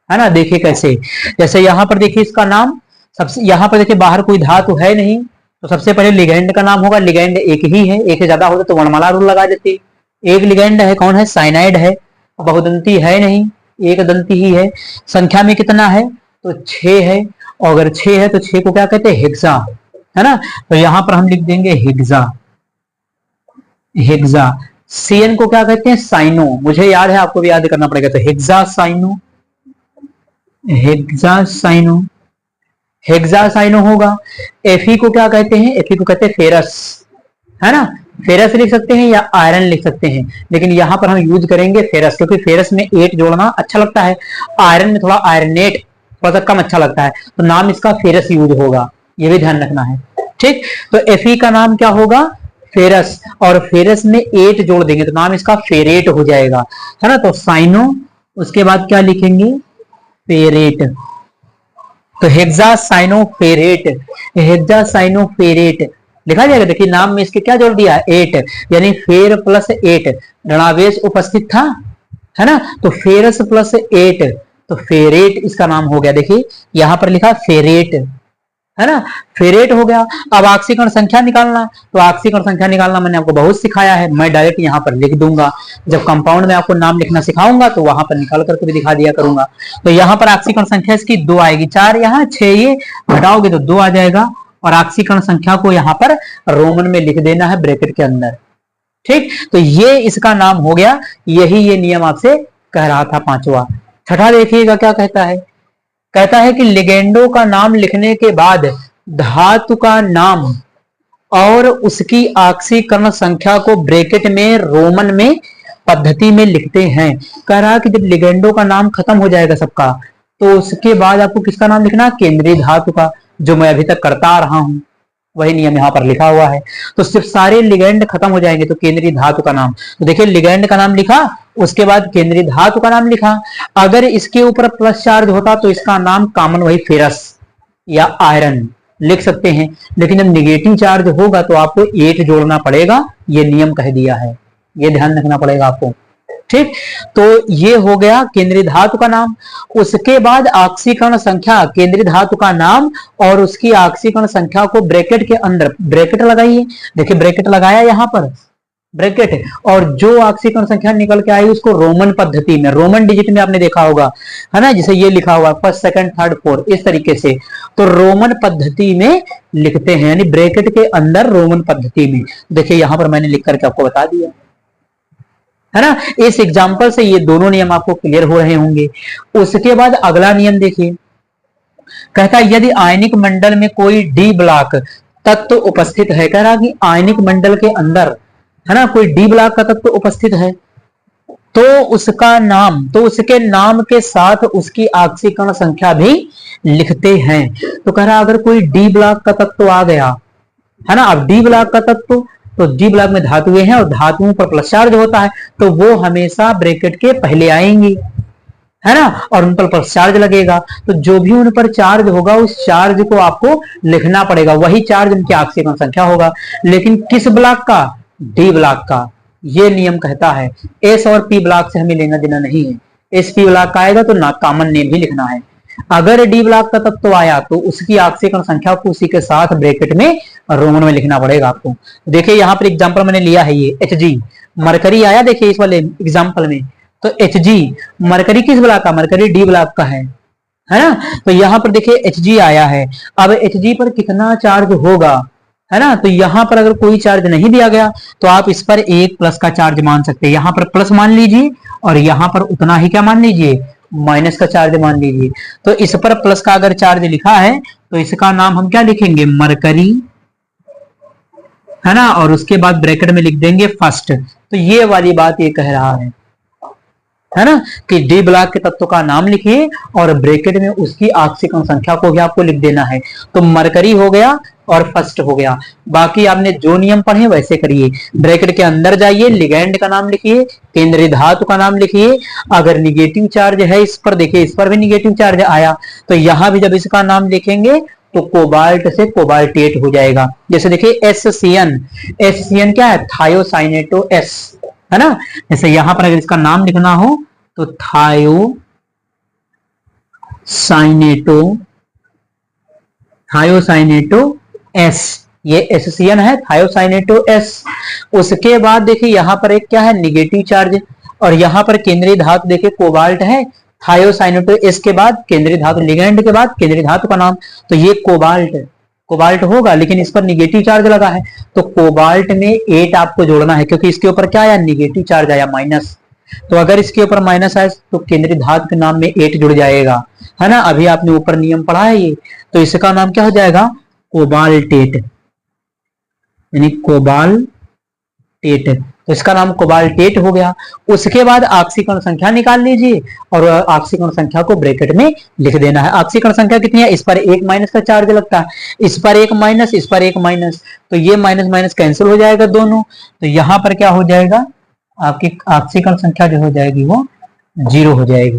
है ना। देखिए कैसे, जैसे यहाँ पर देखिए इसका नाम, सबसे यहाँ पर देखिए बाहर कोई धातु है नहीं, तो सबसे पहले लिगेंड का नाम होगा, लिगेंड एक ही है, एक से ज्यादा होता तो वर्णमाला रूल लगा देते। एक लिगेंड है, कौन है, साइनाइड है, बहुदंती है नहीं, एक दंती ही है। संख्या में कितना है, तो 6 है, और अगर 6 है तो 6 को क्या कहते हैं, हेक्सा, है ना। तो यहां पर हम लिख देंगे हेक्सा, हेक्सा। CN को क्या कहते हैं, साइनो, मुझे याद है, आपको भी याद करना पड़ेगा, तो hexa cyano, hexa cyano, hexa cyano होगा। Fe को क्या कहते हैं, Fe को कहते हैं फेरस, है ना, फेरस लिख सकते हैं या आयरन लिख सकते हैं, लेकिन यहां पर हम यूज करेंगे फेरस, क्योंकि फेरस में एट जोड़ना अच्छा लगता है, आयरन में थोड़ा आयरनेट थोड़ा सा कम अच्छा लगता है, तो नाम इसका फेरस यूज होगा, ये भी ध्यान रखना है, ठीक। तो Fe का नाम क्या होगा, फेरस, और फेरस में एट जोड़ देंगे तो नाम इसका फेरेट हो जाएगा, है ना। तो साइनो, उसके बाद क्या लिखेंगे, फेरेट, तो hexa cyano ferrate, hexa cyano ferrate लिखा जाएगा। देखिए नाम में इसके क्या जोड़ दिया, एट, यानी फेर प्लस एट, ऋणावेश उपस्थित था, है ना, तो फेरस प्लस एट, तो फेरेट इसका नाम हो गया। देखिए यहां पर लिखा फेरेट, है ना, फेरेट हो गया। अब ऑक्सीकरण संख्या निकालना, तो ऑक्सीकरण संख्या निकालना मैंने आपको बहुत सिखाया है, मैं डायरेक्ट यहाँ पर लिख दूंगा, जब कंपाउंड में आपको नाम लिखना सिखाऊंगा तो वहां पर निकाल करके भी दिखा दिया करूंगा। तो यहाँ पर ऑक्सीकरण संख्या इसकी 2 आएगी, 4 यहाँ 6, ये घटाओगे तो 2 आ जाएगा, और ऑक्सीकरण संख्या को यहाँ पर रोमन में लिख देना है ब्रैकेट के अंदर, ठीक। तो ये इसका नाम हो गया, यही ये नियम आपसे कह रहा था पांचवा। छठा देखिएगा क्या कहता है, कहता है कि लिगेंडो का नाम लिखने के बाद धातु का नाम और उसकी ऑक्सीकरण संख्या को ब्रैकेट में रोमन में पद्धति में लिखते हैं। कह रहा कि जब लिगेंडो का नाम खत्म हो जाएगा सबका, तो उसके बाद आपको किसका नाम लिखना, केंद्रीय धातु का, जो मैं अभी तक करता आ रहा हूं, वही नियम यहाँ पर लिखा हुआ है। तो सिर्फ सारे लिगेंड खत्म हो जाएंगे तो केंद्रीय धातु का नाम, तो देखिए लिगेंड का नाम लिखा, उसके बाद केंद्रीय धातु का नाम लिखा। अगर इसके ऊपर प्लस चार्ज होता तो इसका नाम कॉमन वही फेरस या आयरन लिख सकते हैं, लेकिन जब निगेटिव चार्ज होगा तो आपको एट जोड़ना पड़ेगा, ये नियम कह दिया है, ये ध्यान रखना पड़ेगा आपको, ठीक। तो ये हो गया केंद्रीय धातु का नाम। उसके बाद ऑक्सीकरण संख्या, केंद्रीय धातु का नाम और उसकी ऑक्सीकरण संख्या को ब्रैकेट के अंदर, ब्रैकेट लगाइए, देखिए ब्रैकेट लगाया यहाँ पर ब्रैकेट, और जो ऑक्सीकरण संख्या निकल के आई उसको रोमन पद्धति में, रोमन डिजिट में आपने देखा होगा, है ना, जिसे ये लिखा हुआ फर्स्ट सेकंड थर्ड फोर्थ, इस तरीके से, तो रोमन पद्धति में लिखते हैं, यानी ब्रैकेट के अंदर रोमन पद्धति में। देखिए यहां पर मैंने लिख करके आपको बता दिया, है ना। इस एग्जाम्पल से ये दोनों नियम आपको क्लियर हो रहे होंगे। उसके बाद अगला नियम देखिए, कहता है यदि आयनिक मंडल में कोई डी ब्लॉक तत्व उपस्थित है, कह रहा कि आयनिक मंडल के अंदर, है ना, कोई डी ब्लॉक का तत्व उपस्थित है, तो उसका नाम, तो उसके नाम के साथ उसकी ऑक्सीकरण संख्या भी लिखते हैं। तो कह रहा अगर कोई डी ब्लॉक का तत्व आ गया, है ना, अब डी ब्लॉक का तत्व, तो डी ब्लॉक में धातुएं हैं और धातुओं पर प्लस चार्ज होता है, तो वो हमेशा ब्रैकेट के पहले आएंगी, है ना, और उन पर प्लस चार्ज लगेगा, तो जो भी उन पर चार्ज होगा उस चार्ज को आपको लिखना पड़ेगा, वही चार्ज उनकी आक्सीकरण संख्या होगा। लेकिन किस ब्लॉक का? डी ब्लॉक का। ये नियम कहता है एस और पी ब्लॉक से हमें लेना देना नहीं है, एस पी ब्लॉक का आएगा तो ना कॉमन नेम ही लिखना है। अगर डी ब्लॉक का तत्व आया तो उसकी आक्सीकरण संख्या को उसी के साथ ब्रैकेट में रोमन में लिखना पड़ेगा आपको। देखिए यहाँ पर एग्जांपल मैंने लिया है, ये एच जी मरकरी आया, देखिए इस वाले एग्जांपल में, तो एच जी मरकरी किस ब्लॉक का? मरकरी डी ब्लॉक का है ना। तो यहाँ पर देखिए एच जी आया है, अब एच जी पर कितना चार्ज होगा, है ना। तो यहाँ पर अगर कोई चार्ज नहीं दिया गया तो आप इस पर एक प्लस का चार्ज मान सकते हैं, यहाँ पर प्लस मान लीजिए और यहाँ पर उतना ही क्या मान लीजिए, माइनस का चार्ज मान लीजिए। तो इस पर प्लस का अगर चार्ज लिखा है तो इसका नाम हम क्या लिखेंगे, मरकरी, है ना, और उसके बाद ब्रैकेट में लिख देंगे फर्स्ट। तो ये वाली बात ये कह रहा है ना, कि डी ब्लॉक के तत्व का नाम लिखिए और ब्रैकेट में उसकी आक्सीकरण संख्या को भी आपको लिख देना है। तो मरकरी हो गया और फर्स्ट हो गया। बाकी आपने जो नियम पढ़े वैसे करिए, ब्रैकेट के अंदर जाइए, लिगैंड का नाम लिखिए, केंद्रीय धातु का नाम लिखिए। अगर निगेटिव चार्ज है इस पर, देखिए इस पर भी निगेटिव चार्ज आया, तो यहां भी जब इसका नाम लिखेंगे तो कोबाल्ट से कोबाल्टेट हो जाएगा। जैसे देखिए एससीएन, एससीएन क्या है, थायोसाइनेटो एस, है ना। जैसे यहां पर अगर इसका नाम लिखना हो तो थायोसाइनेटो एस, ये एससीएन है, थायोसाइनेटो एस। उसके बाद देखिए यहां पर एक क्या है, निगेटिव चार्ज, और यहां पर केंद्रीय धातु देखिए कोबाल्ट है, थायोसाइनेटो एस के बाद केंद्रीय धातु, लिगैंड के बाद केंद्रीय धातु का नाम, तो ये कोबाल्ट होगा, लेकिन इस पर निगेटिव चार्ज लगा है तो कोबाल्ट में 8 आपको जोड़ना है, क्योंकि इसके ऊपर क्या आया, निगेटिव चार्ज आया माइनस। तो अगर इसके ऊपर माइनस आए तो केंद्रीय धातु के नाम में 8 जुड़ जाएगा, है ना। अभी आपने ऊपर नियम पढ़ा है ये, तो इसका नाम क्या हो जाएगा, कोबाल्टेट, यानी कोबाल्टेट। तो इसका नाम कोबाल्टेट हो गया। उसके बाद आक्सीकरण संख्या निकाल लीजिए और आक्सीकरण संख्या को ब्रैकेट में लिख देना है। आक्सीकरण संख्या कितनी है, इस पर एक माइनस का चार्ज लगता है, इस पर एक माइनस, इस पर एक माइनस, तो ये माइनस माइनस कैंसिल हो जाएगा दोनों। तो यहां पर क्या हो जाएगा, आपकी आक्सीकरण संख्या जो हो जाएगी वो 0 हो जाएगी,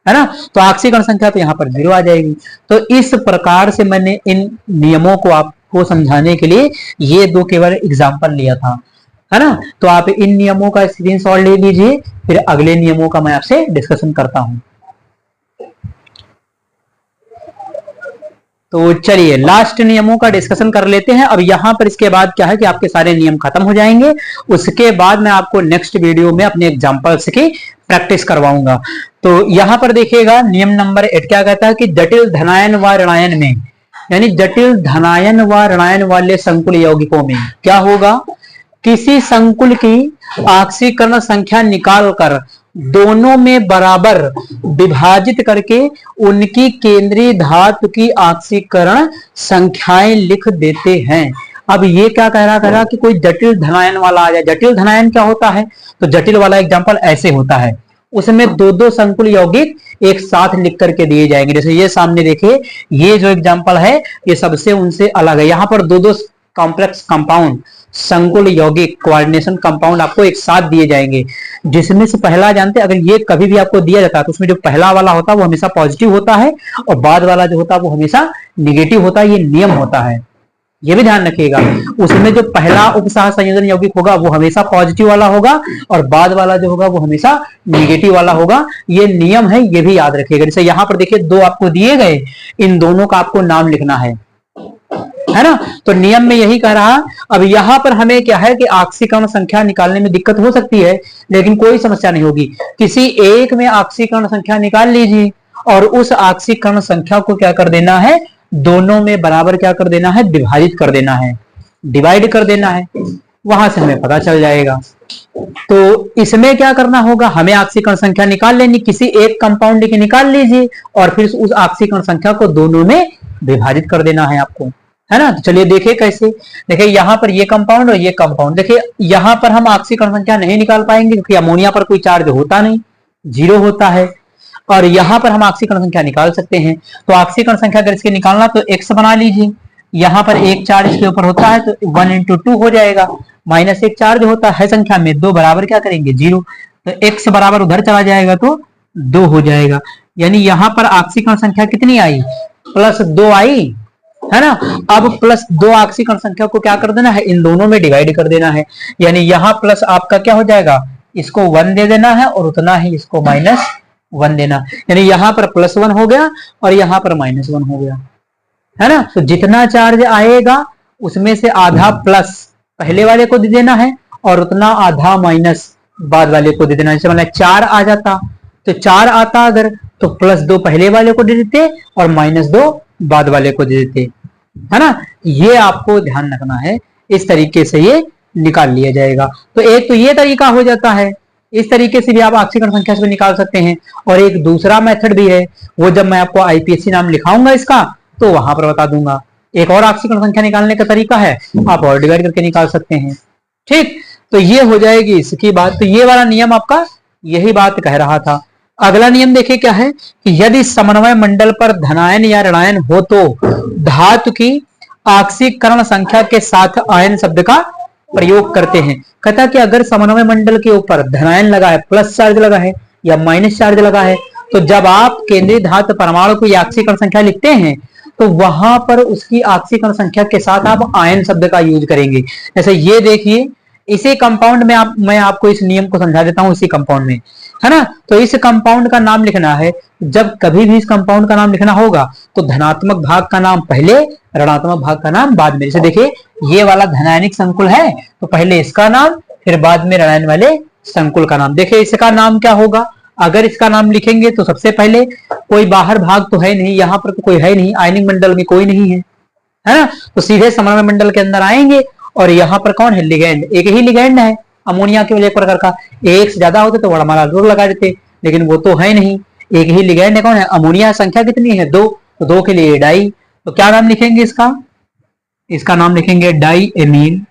है ना। तो आक्सीकरण संख्या तो यहाँ पर 0 आ जाएगी। तो इस प्रकार से मैंने इन नियमों को आपको समझाने के लिए ये दो केवल एग्जाम्पल लिया था, है ना। तो आप इन नियमों का स्क्रीनशॉट ले लीजिए, फिर अगले नियमों का मैं आपसे डिस्कशन करता हूं। तो चलिए लास्ट नियमों का डिस्कशन कर लेते हैं। अब यहां पर इसके बाद क्या है कि आपके सारे नियम खत्म हो जाएंगे, उसके बाद मैं आपको नेक्स्ट वीडियो में अपने एग्जांपल्स की प्रैक्टिस करवाऊंगा। तो यहां पर देखिएगा नियम नंबर 8 क्या कहता है कि जटिल धनायन व ऋणायन में, यानी जटिल धनायन व ऋणायन वाले संकुल यौगिकों में क्या होगा, किसी संकुल की आक्सीकरण संख्या निकालकर दोनों में बराबर विभाजित करके उनकी केंद्रीय धातु की आक्सीकरण संख्याएं लिख देते हैं। अब ये क्या कह रहा कि कोई जटिल धनायन वाला आ जाए। जटिल धनायन क्या होता है, तो जटिल वाला एग्जांपल ऐसे होता है, उसमें दो दो संकुल यौगिक एक साथ लिख करके दिए जाएंगे। जैसे ये सामने देखिए, ये जो एग्जांपल है ये सबसे उनसे अलग है। यहाँ पर दो दो कॉम्प्लेक्स कंपाउंड, संकुल यौगिक, कोऑर्डिनेशन कंपाउंड आपको एक साथ दिए जाएंगे, जिसमें से पहला जानते हैं, अगर ये कभी भी आपको दिया जाता है तो उसमें जो पहला वाला होता है वो हमेशा पॉजिटिव होता है और बाद वाला जो होता है वो हमेशा निगेटिव होता है। ये नियम होता है, ये भी ध्यान रखिएगा। उसमें जो पहला उपसह संयोजन यौगिक होगा वो हमेशा पॉजिटिव वाला होगा और बाद वाला जो होगा वो हमेशा निगेटिव वाला होगा। ये नियम है, ये भी याद रखिएगा। जैसे यहाँ पर देखिए दो आपको दिए गए, इन दोनों का आपको नाम लिखना है ना। तो नियम में यही कह रहा। अब यहां पर हमें क्या है कि आक्सीकरण संख्या निकालने में दिक्कत हो सकती है, लेकिन कोई समस्या नहीं होगी। किसी एक में आक्सीकरण संख्या निकाल लीजिए और उस आक्सीकरण संख्या को क्या कर देना है, दोनों में बराबर क्या कर देना है, विभाजित कर देना है, डिवाइड कर देना है, वहां से हमें पता चल जाएगा। तो इसमें क्या करना होगा, हमें आक्सीकरण संख्या निकाल लेनी, किसी एक कंपाउंड की निकाल लीजिए और फिर उस आक्सीकरण संख्या को दोनों में विभाजित कर देना है आपको, है ना। तो चलिए देखिए कैसे। देखिए यहाँ पर ये कंपाउंड और ये कंपाउंड, देखिए यहाँ पर हम आक्सीकरण संख्या नहीं निकाल पाएंगे क्योंकि अमोनिया पर कोई चार्ज होता नहीं, 0 होता है, और यहाँ पर हम आक्सीकरण संख्या निकाल सकते हैं। तो आक्सीकरण संख्या अगर इसके निकालना तो x बना लीजिए, यहाँ पर एक चार्ज इसके ऊपर होता है तो 1 × 2 हो जाएगा, -1 चार्ज होता है संख्या में, 2 बराबर क्या करेंगे 0, तो x बराबर उधर चला जाएगा तो 2 हो जाएगा। यानी यहां पर आक्सीकरण संख्या कितनी आई, +2 आई, है ना। अब +2 आक्सीकरण संख्या को क्या कर देना है, इन दोनों में डिवाइड कर देना है। यानी यहाँ प्लस आपका क्या हो जाएगा, इसको 1 दे देना है और उतना ही इसको -1 देना। यानी यहाँ पर +1 हो गया और यहाँ पर -1 हो गया, है ना। तो जितना चार्ज आएगा उसमें से आधा प्लस पहले वाले को दे देना है और उतना आधा माइनस बाद वाले को दे देना। जैसे मतलब 4 आ जाता तो 4 आता अगर, तो +2 पहले वाले को दे देते और -2 बाद वाले को दे देते, है ना। ये आपको ध्यान रखना है, इस तरीके से ये निकाल लिया जाएगा। तो एक तो ये तरीका हो जाता है, इस तरीके से भी आप आक्सीकरण संख्या से निकाल सकते हैं। और एक दूसरा मेथड भी है, वो जब मैं आपको आईपीएससी नाम लिखाऊंगा इसका तो वहां पर बता दूंगा। एक और आक्सीकरण संख्या निकालने का तरीका है, आप और डिवाइड करके निकाल सकते हैं। ठीक, तो ये हो जाएगी इसकी बात। तो ये वाला नियम आपका यही बात कह रहा था। अगला नियम देखिए क्या है कि यदि समन्वय मंडल पर धनायन या ऋणायन हो तो धातु की आक्सीकरण संख्या के साथ आयन शब्द का प्रयोग करते हैं। कहता कि अगर समन्वय मंडल के ऊपर धनायन लगा है, प्लस चार्ज लगा है या माइनस चार्ज लगा है, तो जब आप केंद्रीय धातु परमाणु की आक्सीकरण संख्या लिखते हैं तो वहां पर उसकी आक्सीकरण संख्या के साथ आप आयन शब्द का यूज करेंगे। जैसे ये देखिए, इसी कंपाउंड में मैं आपको इस नियम को समझा देता हूं, इसी कंपाउंड में, है ना। तो इस कंपाउंड का नाम लिखना है, जब कभी भी इस कंपाउंड का नाम लिखना होगा तो धनात्मक भाग का नाम पहले, ऋणात्मक भाग का नाम बाद में। जैसे देखिए ये वाला धनायनिक संकुल है तो पहले इसका नाम, फिर बाद में ऋणायन वाले संकुल का नाम। देखिए इसका नाम क्या होगा, अगर इसका नाम लिखेंगे तो सबसे पहले कोई बाहर भाग तो है नहीं, यहाँ पर तो कोई है नहीं, आयनिक मंडल में कोई नहीं है ना, तो सीधे समन्वय मंडल के अंदर आएंगे। और यहाँ पर कौन है, लिगेंड, एक ही लिगेंड है अमोनिया के एक प्रकार का। एक से ज्यादा होते तो हमारा जोर लगा देते, लेकिन वो तो है नहीं, एक ही लिगेंड है। कौन है, अमोनिया। संख्या कितनी है, 2, तो 2 के लिए डाई। तो क्या नाम लिखेंगे इसका, इसका नाम लिखेंगे डाई एमीन।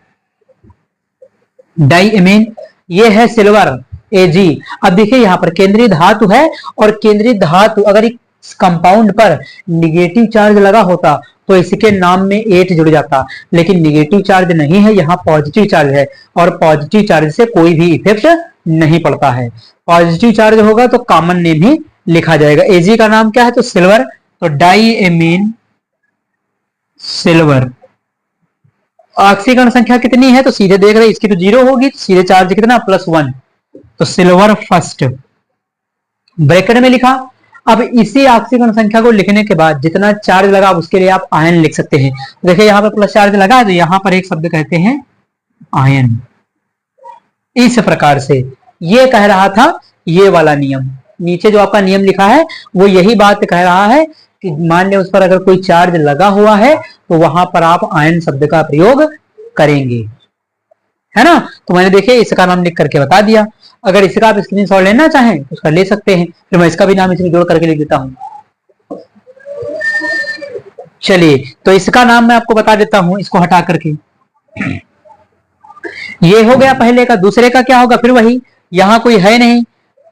डाई एमीन, ये है सिल्वर Ag। अब देखिए यहाँ पर केंद्रीय धातु है और केंद्रीय धातु अगर इस कंपाउंड पर निगेटिव चार्ज लगा होता तो इसके नाम में 8 जुड़ जाता, लेकिन निगेटिव चार्ज नहीं है, यहाँ पॉजिटिव चार्ज है और पॉजिटिव चार्ज से कोई भी इफेक्ट नहीं पड़ता है। पॉजिटिव चार्ज होगा तो कॉमन नेम ही लिखा जाएगा। Ag का नाम क्या है, तो सिल्वर, तो डाई एमीन सिल्वर। ऑक्सीकरण संख्या कितनी है, तो सीधे देख रहे हैं इसकी तो 0 होगी, तो सीधे चार्ज कितना, +1, तो सिल्वर फर्स्ट ब्रैकेट में लिखा। अब इसी ऑक्सीकरण संख्या को लिखने के बाद जितना चार्ज लगा उसके लिए आप आयन लिख सकते हैं। देखिए यहाँ पर प्लस चार्ज लगा है तो यहाँ पर एक शब्द कहते हैं आयन। इस प्रकार से ये कह रहा था ये वाला नियम, नीचे जो आपका नियम लिखा है वो यही बात कह रहा है कि मान लिया उस पर अगर कोई चार्ज लगा हुआ है तो वहां पर आप आयन शब्द का प्रयोग करेंगे, है ना। तो मैंने देखिए इसका नाम लिख करके बता दिया। अगर इसका आप स्क्रीनशॉट लेना चाहें तो उसका ले सकते हैं, फिर मैं इसका भी नाम इसमें जोड़ करके लिख देता हूं। चलिए तो इसका नाम मैं आपको बता देता हूं, इसको हटा करके। ये हो गया पहले का। दूसरे का क्या होगा, फिर वही, यहां कोई है नहीं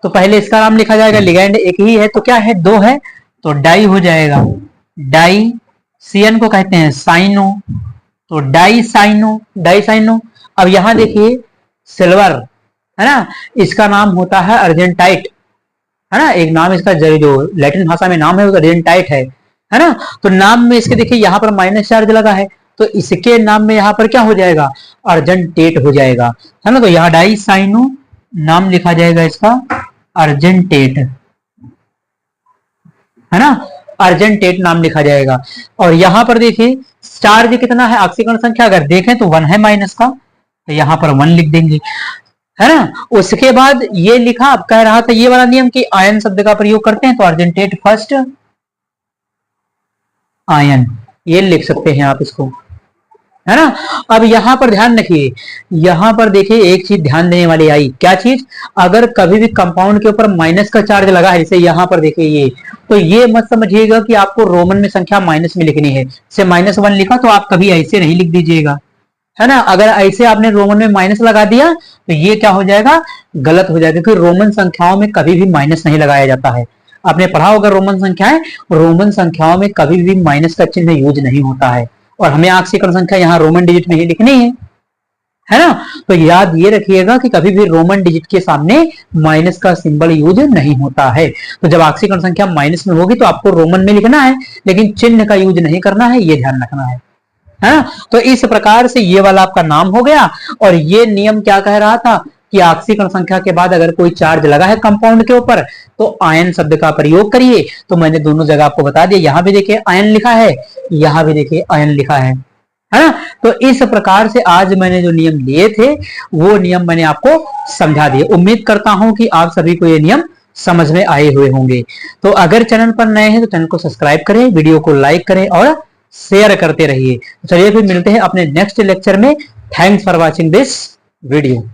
तो पहले इसका नाम लिखा जाएगा। लिगेंड एक ही है तो क्या है, 2 है तो डाई हो जाएगा। डाई, CN को कहते हैं साइनो, तो डाई साइनो, डाई साइनो। अब यहां देखिए सिल्वर, है ना, इसका नाम होता है अर्जेंटाइट, है ना। एक नाम इसका जो लैटिन भाषा में नाम है वो अर्जेंटाइट है ना। तो नाम में इसके देखिए यहाँ पर माइनस चार्ज लगा है तो इसके नाम में यहाँ पर क्या हो जाएगा, अर्जेंटेट हो जाएगा, है ना। तो यहाँ डाई साइनो नाम लिखा जाएगा इसका अर्जेंटेट, है ना, अर्जेंटेट नाम लिखा जाएगा। और यहां पर देखिए चार्ज कितना है, ऑक्सीकरण संख्या अगर देखें तो 1 है माइनस का, तो यहां पर 1 लिख देंगे, है ना। उसके बाद ये लिखा, अब कह रहा था ये वाला नियम कि आयन शब्द का प्रयोग करते हैं तो अर्जेंटेट फर्स्ट आयन, ये लिख सकते हैं आप इसको, है ना। अब यहां पर ध्यान रखिए, यहां पर देखिए एक चीज ध्यान देने वाली आई, क्या चीज, अगर कभी भी कंपाउंड के ऊपर माइनस का चार्ज लगा है, जैसे यहां पर देखिए ये, तो ये मत समझिएगा कि आपको रोमन में संख्या माइनस में लिखनी है। जैसे -1 लिखा तो आप कभी ऐसे नहीं लिख दीजिएगा, है ना। अगर ऐसे आपने रोमन में माइनस लगा दिया तो ये क्या हो जाएगा, गलत हो जाएगा, क्योंकि रोमन संख्याओं में कभी भी माइनस नहीं लगाया जाता है। आपने पढ़ा होगा रोमन संख्याएं, रोमन संख्याओं में कभी भी माइनस का चिन्ह यूज नहीं होता है। और हमें ऑक्सीकरण संख्या यहाँ रोमन डिजिट में ही लिखनी है, है ना। तो याद ये रखिएगा कि कभी भी रोमन डिजिट के सामने माइनस का सिंबल यूज नहीं होता है। तो जब आक्सीकरण संख्या माइनस में होगी तो आपको रोमन में लिखना है, लेकिन चिन्ह का यूज नहीं करना है, ये ध्यान रखना है ना। तो इस प्रकार से ये वाला आपका नाम हो गया। और ये नियम क्या कह रहा था कि आक्सीकरण संख्या के बाद अगर कोई चार्ज लगा है कंपाउंड के ऊपर तो आयन शब्द का प्रयोग करिए। तो मैंने दोनों जगह आपको बता दिया, यहां भी देखिए आयन लिखा है, यहां भी देखिए आयन लिखा है ना। तो इस प्रकार से आज मैंने जो नियम लिए थे वो नियम मैंने आपको समझा दिए। उम्मीद करता हूं कि आप सभी को ये नियम समझ में आए हुए होंगे। तो अगर चैनल पर नए हैं तो चैनल को सब्सक्राइब करें, वीडियो को लाइक करें और शेयर करते रहिए। चलिए फिर मिलते हैं अपने नेक्स्ट लेक्चर में। Thanks for watching this video.